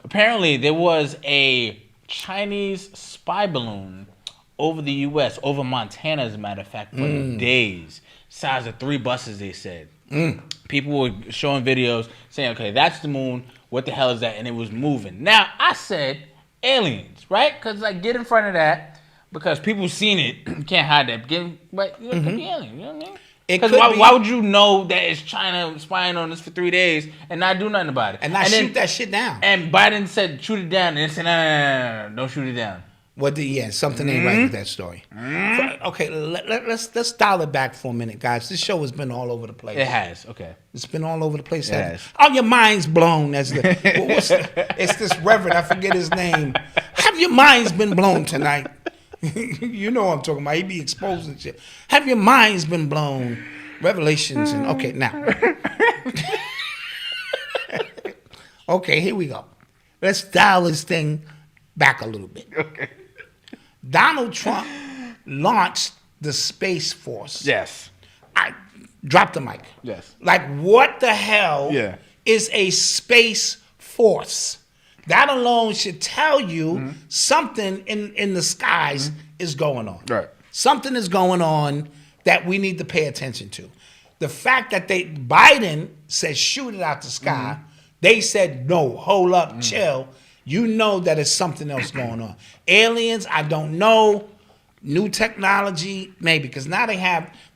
[SPEAKER 3] apparently there was a Chinese spy balloon over the U.S., over Montana, as a matter of fact, for days. Size of 3 buses, they said. People were showing videos saying, okay, that's the moon. What the hell is that? And it was moving. Now, I said aliens, right? Because, like, get in front of that. Because people seen it. You can't hide that. But it could be aliens. You know what I mean? Because why would you know that it's China spying on us for 3 days and not do nothing about it?
[SPEAKER 4] And shoot that shit down.
[SPEAKER 3] And Biden said, shoot it down. And they said, no, don't shoot it down.
[SPEAKER 4] Something ain't right with that story. Okay, let's dial it back for a minute, guys. This show has been all over the place.
[SPEAKER 3] It has. Okay.
[SPEAKER 4] It's been all over the place.
[SPEAKER 3] It has.
[SPEAKER 4] Oh, your mind's blown. It's this reverend. I forget his name. Have your minds been blown tonight? You know what I'm talking about. He be exposing shit. Have your minds been blown? Revelations and okay now. Okay, here we go. Let's dial this thing back a little bit.
[SPEAKER 3] Okay.
[SPEAKER 4] Donald Trump launched the Space Force.
[SPEAKER 3] Yes.
[SPEAKER 4] I dropped the mic.
[SPEAKER 3] Yes.
[SPEAKER 4] Like, what the hell is a Space Force? That alone should tell you something in the skies is going on.
[SPEAKER 3] Right.
[SPEAKER 4] Something is going on that we need to pay attention to. The fact that Biden said shoot it out the sky, they said no, hold up, chill. You know that it's something else going on. Aliens, I don't know. New technology, maybe. Because now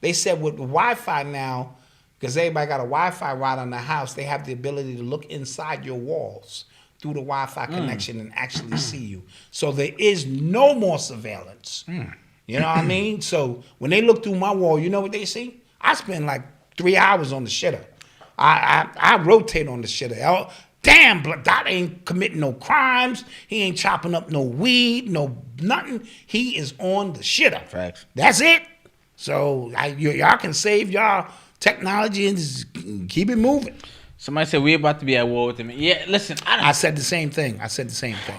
[SPEAKER 4] they said with Wi-Fi now, because everybody got a Wi-Fi right on their house, they have the ability to look inside your walls through the Wi-Fi connection and actually see you. So there is no more surveillance. You know what I mean? So when they look through my wall, you know what they see? I spend like 3 hours on the shitter. I rotate on the shitter. Oh, damn, Black Dot ain't committing no crimes. He ain't chopping up no weed, no nothing. He is on the shitter.
[SPEAKER 3] Facts.
[SPEAKER 4] That's it. So y'all can save y'all technology and just keep it moving.
[SPEAKER 3] Somebody said we about to be at war with them. Yeah, listen.
[SPEAKER 4] I said the same thing.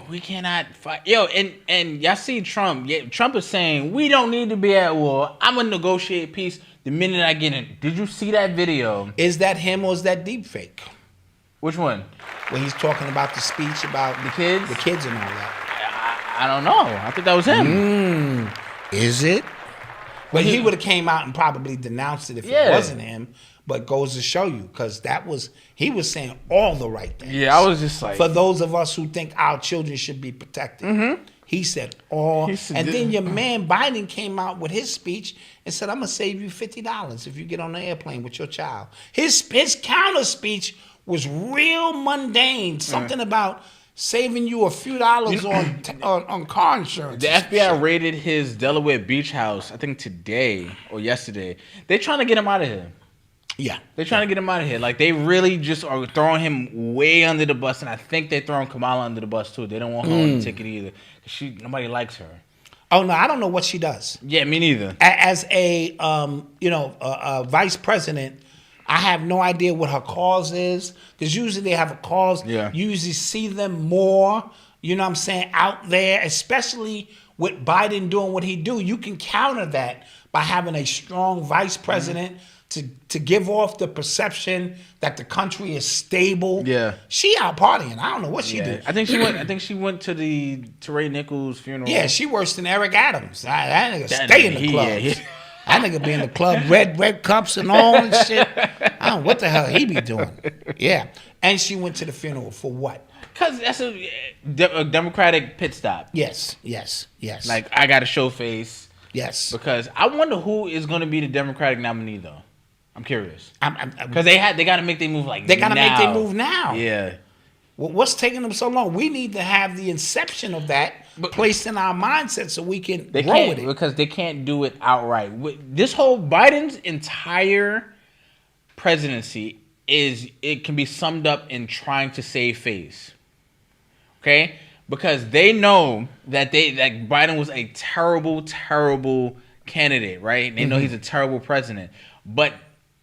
[SPEAKER 3] We cannot fight. Yo, and y'all see Trump. Yeah, Trump is saying we don't need to be at war. I'm gonna negotiate peace the minute I get in. Did you see that video?
[SPEAKER 4] Is that him or is that deep fake?
[SPEAKER 3] Which one?
[SPEAKER 4] When he's talking about the speech about
[SPEAKER 3] the kids
[SPEAKER 4] and all that.
[SPEAKER 3] I don't know. I think that was him.
[SPEAKER 4] Is it? But he would have came out and probably denounced it if it wasn't him. But goes to show you, because he was saying all the right things.
[SPEAKER 3] Yeah, I was just like,
[SPEAKER 4] for those of us who think our children should be protected. He said all. And then your man Biden came out with his speech and said, I'm going to save you $50 if you get on the airplane with your child. His counter speech was real mundane. Something about saving you a few dollars on car insurance.
[SPEAKER 3] The FBI raided his Delaware beach house, I think today or yesterday. They're trying to get him out of here.
[SPEAKER 4] Yeah.
[SPEAKER 3] They're trying to get him out of here. Like, they really just are throwing him way under the bus, and I think they're throwing Kamala under the bus, too. They don't want her on the ticket either. Nobody likes her.
[SPEAKER 4] Oh, no, I don't know what she does.
[SPEAKER 3] Yeah, me neither.
[SPEAKER 4] As a vice president, I have no idea what her cause is, because usually they have a cause.
[SPEAKER 3] Yeah.
[SPEAKER 4] You usually see them more, you know what I'm saying, out there, especially with Biden doing what he do. You can counter that by having a strong vice president to give off the perception that the country is stable.
[SPEAKER 3] Yeah.
[SPEAKER 4] She out partying. I don't know what she did.
[SPEAKER 3] I think she went to the Tyre Nichols funeral.
[SPEAKER 4] Yeah, she worse than Eric Adams. That nigga stay in the clubs. That nigga be in the club, red cups and all and shit. I don't know what the hell he be doing. Yeah. And she went to the funeral for what?
[SPEAKER 3] Because that's a Democratic pit stop.
[SPEAKER 4] Yes.
[SPEAKER 3] Like, I got to show face.
[SPEAKER 4] Yes.
[SPEAKER 3] Because I wonder who is going to be the Democratic nominee, though. I'm curious. Because they got to make their move like
[SPEAKER 4] they got to make their move now.
[SPEAKER 3] Yeah.
[SPEAKER 4] Well, what's taking them so long? We need to have the inception of that placed in our mindset so we can grow with it.
[SPEAKER 3] Because they can't do it outright. This whole Biden's entire presidency it can be summed up in trying to save face. Okay? Because they know that Biden was a terrible, terrible candidate, right? And they know he's a terrible president. But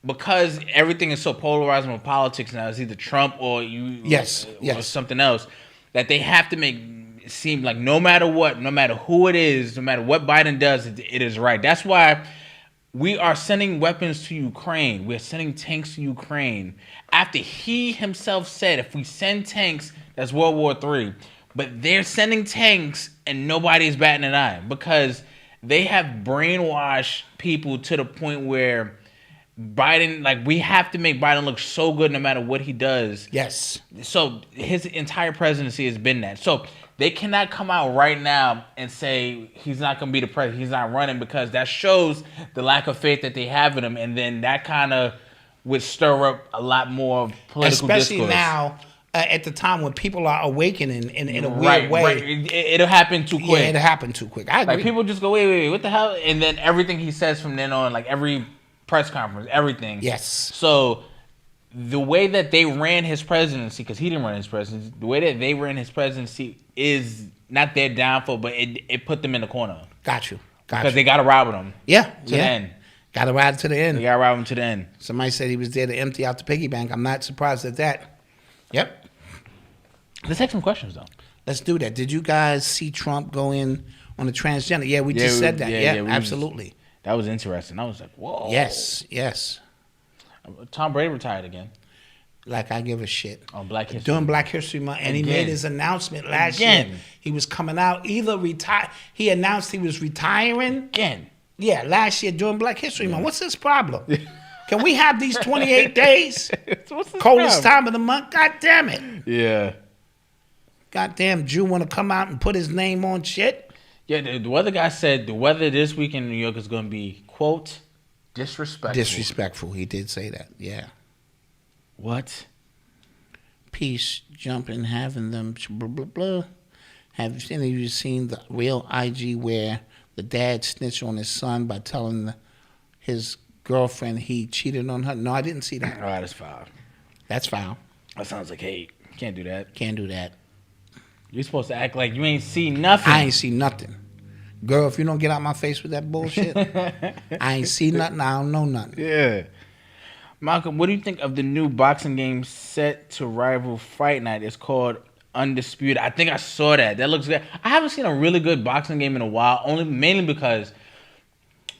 [SPEAKER 3] because everything is so polarized with politics now, it's either Trump or or something else, that they have to make it seem like no matter what, no matter who it is, no matter what Biden does, it is right. That's why we are sending weapons to Ukraine. We're sending tanks to Ukraine. After he himself said, if we send tanks, that's World War III. But they're sending tanks and nobody's batting an eye because they have brainwashed people to the point where Biden, like, we have to make Biden look so good no matter what he does.
[SPEAKER 4] Yes.
[SPEAKER 3] So his entire presidency has been that. So they cannot come out right now and say he's not going to be the president, he's not running, because that shows the lack of faith that they have in him. And then that kind of would stir up a lot more political
[SPEAKER 4] especially
[SPEAKER 3] discourse.
[SPEAKER 4] Now, at the time when people are awakening in a weird way.
[SPEAKER 3] Right. It'll happen too quick.
[SPEAKER 4] Yeah, it'll happen too quick. I agree.
[SPEAKER 3] Like people just go, wait, what the hell? And then everything he says from then on, like every press conference, everything.
[SPEAKER 4] Yes.
[SPEAKER 3] So the way that they ran his presidency, because he didn't run his presidency, the way that they ran his presidency is not their downfall, but it put them in the corner.
[SPEAKER 4] Got you.
[SPEAKER 3] Because they got to ride with him.
[SPEAKER 4] Yeah.
[SPEAKER 3] To the end.
[SPEAKER 4] Got to ride to the end.
[SPEAKER 3] They got to ride him to the end.
[SPEAKER 4] Somebody said he was there to empty out the piggy bank. I'm not surprised at that. Yep.
[SPEAKER 3] Let's take some questions, though.
[SPEAKER 4] Let's do that. Did you guys see Trump go in on the transgender? Yeah, we just said that. Yeah, absolutely.
[SPEAKER 3] That was interesting. I was like, whoa.
[SPEAKER 4] Yes.
[SPEAKER 3] Tom Brady retired again.
[SPEAKER 4] Like I give a shit.
[SPEAKER 3] On Black History.
[SPEAKER 4] During Black History Month. And he made his announcement last year. He was coming out. He announced he was retiring.
[SPEAKER 3] Again.
[SPEAKER 4] Yeah, last year during Black History Month. What's his problem? Can we have these 28 days? Coldest time of the month? God damn it.
[SPEAKER 3] Yeah.
[SPEAKER 4] Goddamn Jew want to come out and put his name on shit?
[SPEAKER 3] Yeah, the weather guy said the weather this week in New York is going to be, quote, disrespectful.
[SPEAKER 4] Disrespectful. He did say that. Yeah.
[SPEAKER 3] What?
[SPEAKER 4] Peace, jumping, having them, blah, blah, blah. Have any of you seen the real IG where the dad snitched on his son by telling his girlfriend he cheated on her? No, I didn't see that.
[SPEAKER 3] All right, that's foul.
[SPEAKER 4] That's foul.
[SPEAKER 3] That sounds like hate. Can't do that.
[SPEAKER 4] Can't do that.
[SPEAKER 3] You're supposed to act like you ain't see nothing.
[SPEAKER 4] I ain't see nothing. Girl, if you don't get out my face with that bullshit, I ain't see nothing. I don't know nothing.
[SPEAKER 3] Yeah. Malcolm, what do you think of the new boxing game set to rival Fight Night? It's called Undisputed. I think I saw that. That looks good. I haven't seen a really good boxing game in a while, mainly because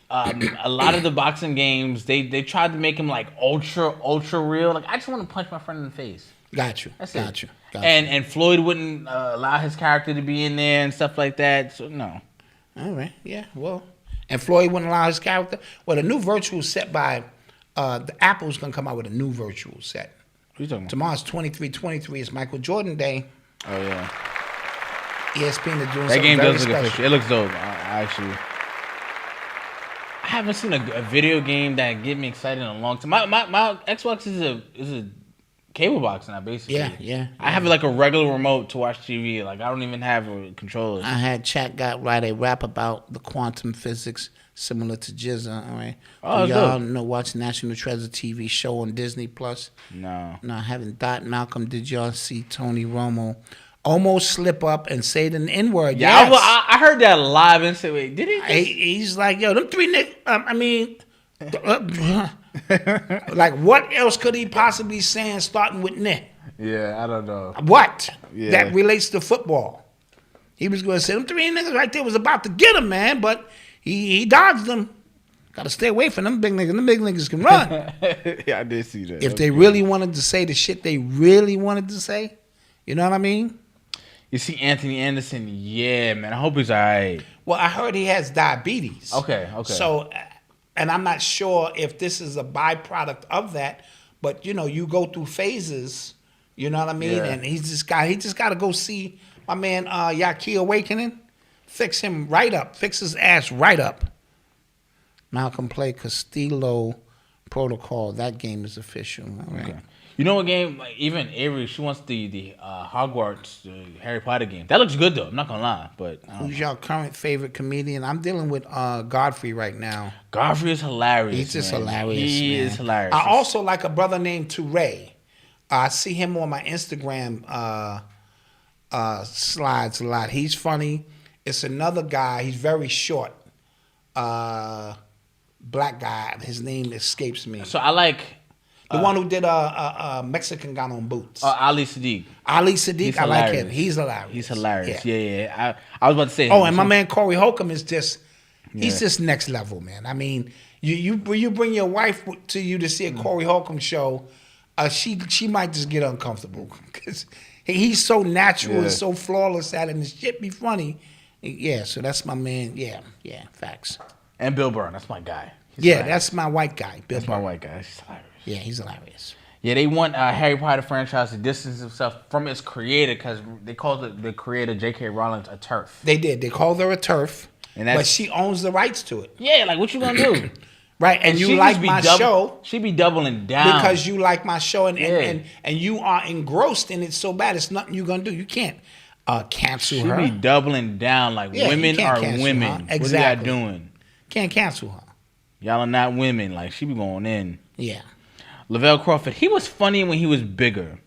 [SPEAKER 3] a lot of the boxing games, they tried to make them like ultra real. Like, I just want to punch my friend in the face.
[SPEAKER 4] Got you.
[SPEAKER 3] That's
[SPEAKER 4] Got
[SPEAKER 3] it.
[SPEAKER 4] you.
[SPEAKER 3] And Floyd wouldn't allow his character to be in there and stuff like that. So, no.
[SPEAKER 4] All right. Yeah, well. And Floyd wouldn't allow his character? Well, the new virtual set by the Apple's going to come out with a new virtual set.
[SPEAKER 3] What are you talking about?
[SPEAKER 4] Tomorrow's 23/23. It's Michael Jordan Day.
[SPEAKER 3] Oh, yeah.
[SPEAKER 4] ESPN is doing
[SPEAKER 3] that
[SPEAKER 4] something
[SPEAKER 3] game
[SPEAKER 4] very
[SPEAKER 3] does look
[SPEAKER 4] special.
[SPEAKER 3] official. It looks dope. I haven't seen a video game that get me excited in a long time. My Xbox is a cable box now, basically.
[SPEAKER 4] Yeah.
[SPEAKER 3] I have like a regular remote to watch TV. Like I don't even have a controller.
[SPEAKER 4] I had Chat got write a rap about the quantum physics similar to Jizza. All right.
[SPEAKER 3] Oh,
[SPEAKER 4] y'all know watch National Treasure TV show on Disney Plus?
[SPEAKER 3] No.
[SPEAKER 4] No, I haven't. Dot Malcolm, did y'all see Tony Romo almost slip up and say the N-word?
[SPEAKER 3] Yeah,
[SPEAKER 4] yes.
[SPEAKER 3] I heard that live and said, wait, did he?
[SPEAKER 4] He's like, yo, them three niggas. Like, what else could he possibly saying starting with "ne"?
[SPEAKER 3] Yeah, I don't know.
[SPEAKER 4] What?
[SPEAKER 3] Yeah.
[SPEAKER 4] That relates to football. He was going to say, them three niggas right there was about to get him, man, but he dodged them. Got to stay away from them big niggas. Them big niggas can run.
[SPEAKER 3] Yeah, I did see that.
[SPEAKER 4] If they really wanted to say the shit they really wanted to say, you know what I mean?
[SPEAKER 3] You see Anthony Anderson, yeah, man. I hope he's all right.
[SPEAKER 4] Well, I heard he has diabetes.
[SPEAKER 3] Okay.
[SPEAKER 4] So, and I'm not sure if this is a byproduct of that, but you know, you go through phases, you know what I mean?
[SPEAKER 3] Yeah.
[SPEAKER 4] And he just got to go see my man Yaki Awakening, fix him right up, fix his ass right up. Malcolm play Castillo Protocol. That game is official. All right.
[SPEAKER 3] Okay. You know what game? Like even Avery, she wants the Hogwarts Harry Potter game. That looks good though. I'm not gonna lie, but
[SPEAKER 4] Who's your current favorite comedian? I'm dealing with Godfrey right now.
[SPEAKER 3] Godfrey is hilarious.
[SPEAKER 4] He's just
[SPEAKER 3] man.
[SPEAKER 4] hilarious.
[SPEAKER 3] He
[SPEAKER 4] man.
[SPEAKER 3] is hilarious.
[SPEAKER 4] I also like a brother named Toure. I see him on my Instagram slides a lot. He's funny. It's another guy. He's very short. Black guy. His name escapes me.
[SPEAKER 3] So I like
[SPEAKER 4] the one who did Mexican Got on Boots.
[SPEAKER 3] Ali Sadiq.
[SPEAKER 4] Ali Sadiq.
[SPEAKER 3] He's
[SPEAKER 4] I like
[SPEAKER 3] hilarious.
[SPEAKER 4] him. He's hilarious.
[SPEAKER 3] He's hilarious.
[SPEAKER 4] Yeah.
[SPEAKER 3] Yeah. I was about to say.
[SPEAKER 4] Oh, and my man Corey Holcomb is just. He's
[SPEAKER 3] Yeah.
[SPEAKER 4] just next level, man. I mean, you bring your wife to you to see a Corey Holcomb show, she might just get uncomfortable because he's so natural and so flawless at it, and his shit be funny. Yeah, so that's my man. Yeah, facts.
[SPEAKER 3] And Bill Burr, that's my guy. He's
[SPEAKER 4] Yeah,
[SPEAKER 3] hilarious.
[SPEAKER 4] that's my white guy. Bill
[SPEAKER 3] That's
[SPEAKER 4] Burr.
[SPEAKER 3] my white guy. He's hilarious.
[SPEAKER 4] Yeah, he's hilarious.
[SPEAKER 3] Yeah, they want Harry Potter franchise to distance himself from its creator because they called the creator J.K. Rowling a turf.
[SPEAKER 4] They did. They called her a turf,
[SPEAKER 3] And that's-
[SPEAKER 4] but she owns the rights to it.
[SPEAKER 3] Yeah, like what you gonna do?
[SPEAKER 4] Right, and you like my show.
[SPEAKER 3] She be doubling down.
[SPEAKER 4] Because you like my show and you are engrossed in it so bad, it's nothing you're going to do. You can't cancel her.
[SPEAKER 3] She be doubling down like women are women.
[SPEAKER 4] Exactly.
[SPEAKER 3] What are y'all doing?
[SPEAKER 4] Can't cancel her.
[SPEAKER 3] Y'all are not women. Like, she be going in.
[SPEAKER 4] Yeah.
[SPEAKER 3] Lavelle Crawford, he was funny when he was bigger.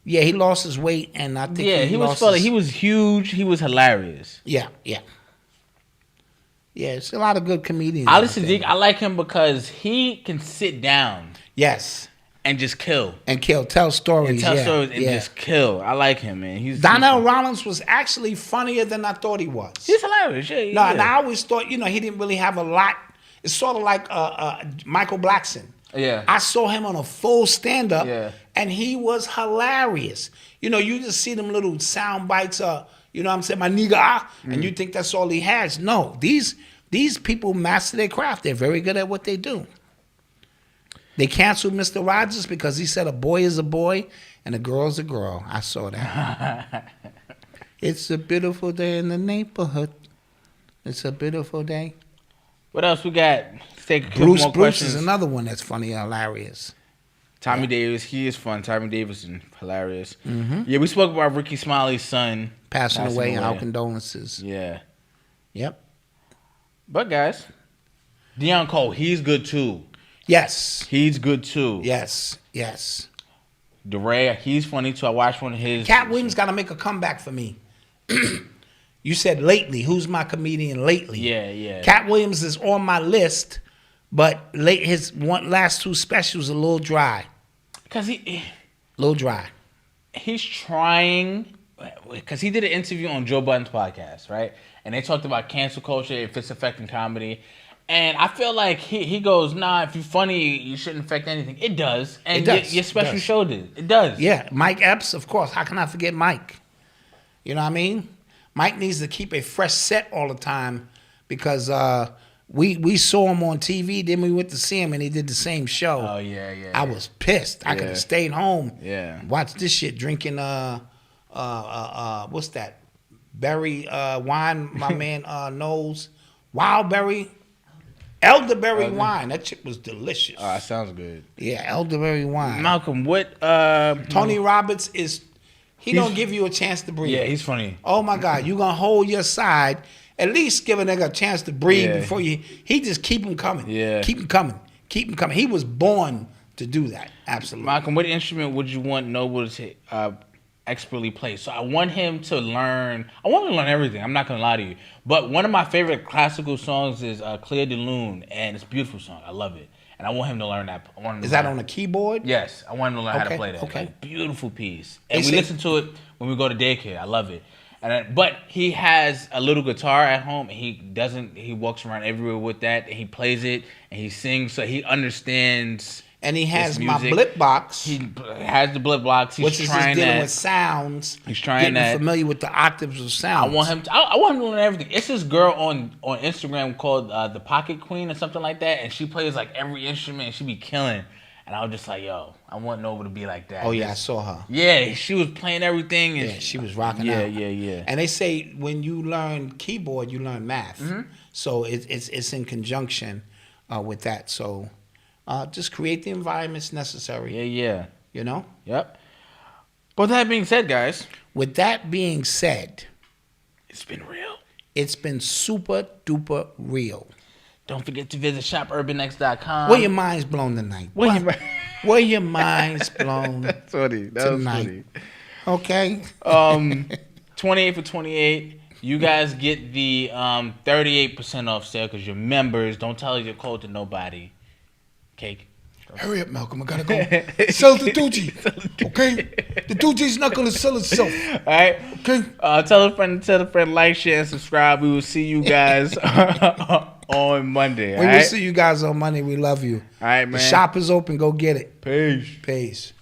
[SPEAKER 4] Yeah, he lost his weight, and I think
[SPEAKER 3] he was funny. He was huge. He was hilarious.
[SPEAKER 4] Yeah. Yeah, it's a lot of good comedians.
[SPEAKER 3] Ali Sadiq, I like him because he can sit down.
[SPEAKER 4] Yes.
[SPEAKER 3] And just kill.
[SPEAKER 4] Tell stories.
[SPEAKER 3] Just kill. I like him, man.
[SPEAKER 4] Donnell Rollins was actually funnier than I thought he was.
[SPEAKER 3] He's hilarious.
[SPEAKER 4] And I always thought, he didn't really have a lot. It's sort of like Michael Blackson.
[SPEAKER 3] Yeah.
[SPEAKER 4] I saw him on a full stand-up, and he was hilarious. You just see them little sound bites, you know what I'm saying, my nigga, and you think that's all he has. No, these people master their craft. They're very good at what they do. They canceled Mr. Rogers because he said a boy is a boy and a girl is a girl. I saw that. It's a beautiful day in the neighborhood. It's a beautiful day.
[SPEAKER 3] What else we got? Let's take a couple more questions.
[SPEAKER 4] Bruce is another one that's funny and hilarious.
[SPEAKER 3] Tommy Davis, he is fun. Tommy Davis is hilarious.
[SPEAKER 4] Mm-hmm.
[SPEAKER 3] Yeah, we spoke about Ricky Smiley's son
[SPEAKER 4] passing away, and our condolences.
[SPEAKER 3] Yeah.
[SPEAKER 4] Yep.
[SPEAKER 3] But guys, Deion Cole, he's good too.
[SPEAKER 4] Yes.
[SPEAKER 3] He's good too.
[SPEAKER 4] Yes.
[SPEAKER 3] DeRay, he's funny too. I watched one of his.
[SPEAKER 4] Cat Williams got to make a comeback for me. You said lately. Who's my comedian lately?
[SPEAKER 3] Yeah.
[SPEAKER 4] Cat Williams is on my list, but his last two specials a little dry.
[SPEAKER 3] Because
[SPEAKER 4] little dry.
[SPEAKER 3] He's trying, because he did an interview on Joe Budden's podcast, right? And they talked about cancel culture, if it's affecting comedy. And I feel like he goes, nah, if you're funny, you shouldn't affect anything. It does. And
[SPEAKER 4] it does.
[SPEAKER 3] Your special show did. It does.
[SPEAKER 4] Yeah. Mike Epps, of course. How can I forget Mike? You know what I mean? Mike needs to keep a fresh set all the time because we saw him on TV, then we went to see him and he did the same show.
[SPEAKER 3] Oh, yeah.
[SPEAKER 4] I was pissed. I could have stayed home.
[SPEAKER 3] Yeah.
[SPEAKER 4] Watched this shit drinking, what's that? Berry wine my man knows. Wildberry. Elderberry wine. That shit was delicious.
[SPEAKER 3] Oh, that sounds good.
[SPEAKER 4] Yeah, elderberry wine.
[SPEAKER 3] Malcolm, what?
[SPEAKER 4] Tony Roberts is... He don't give you a chance to breathe.
[SPEAKER 3] Yeah, he's funny.
[SPEAKER 4] Oh, my God. You going to hold your side. At least give a nigga a chance to breathe before you... He just keep him coming.
[SPEAKER 3] Yeah.
[SPEAKER 4] Keep him coming. Keep him coming. He was born to do that. Absolutely.
[SPEAKER 3] Malcolm, what instrument would you want Noble to expertly play? So I want him to learn... I want him to learn everything. I'm not going to lie to you. But one of my favorite classical songs is Clair de Lune. And it's a beautiful song. I love it. And I want him to learn that.
[SPEAKER 4] Is that on a keyboard?
[SPEAKER 3] Yes. I want him to learn how to play that.
[SPEAKER 4] Okay.
[SPEAKER 3] Like, beautiful piece. And we listen to it when we go to daycare. I love it. But he has a little guitar at home. And he walks around everywhere with that. And he plays it. And he sings. So he understands.
[SPEAKER 4] And he has my blip box.
[SPEAKER 3] He has the blip box.
[SPEAKER 4] Which is just dealing with sounds.
[SPEAKER 3] He's trying
[SPEAKER 4] getting familiar with the octaves of sounds.
[SPEAKER 3] I want him to learn everything. It's this girl on Instagram called the Pocket Queen or something like that, and she plays like every instrument and she be killing. And I was just like, yo, I want Nova to be like that.
[SPEAKER 4] Oh yeah, I saw her.
[SPEAKER 3] Yeah, she was playing everything. And
[SPEAKER 4] she was rocking out.
[SPEAKER 3] Yeah.
[SPEAKER 4] And they say when you learn keyboard, you learn math. Mm-hmm. So it's in conjunction with that. So just create the environments necessary.
[SPEAKER 3] Yeah.
[SPEAKER 4] You know?
[SPEAKER 3] Yep. But that being said, guys.
[SPEAKER 4] With that being said.
[SPEAKER 3] It's been real.
[SPEAKER 4] It's been super duper real.
[SPEAKER 3] Don't forget to visit shopurbanx.com.
[SPEAKER 4] Where your mind's blown tonight? Where your mind's blown
[SPEAKER 3] That's funny. That
[SPEAKER 4] tonight. Was funny.
[SPEAKER 3] Okay. 28 for 28. You guys get the 38% off sale because you're members. Don't tell your code to nobody. Cake.
[SPEAKER 4] Hurry up, Malcolm. I gotta go. Sell the Doogie. Okay? The Doogie's not gonna sell itself.
[SPEAKER 3] All right.
[SPEAKER 4] Okay.
[SPEAKER 3] Tell a friend, like, share, and subscribe. We will see you guys on Monday.
[SPEAKER 4] We will see you guys on Monday. We love you.
[SPEAKER 3] All right, man.
[SPEAKER 4] The shop is open. Go get it.
[SPEAKER 3] Peace.
[SPEAKER 4] Peace.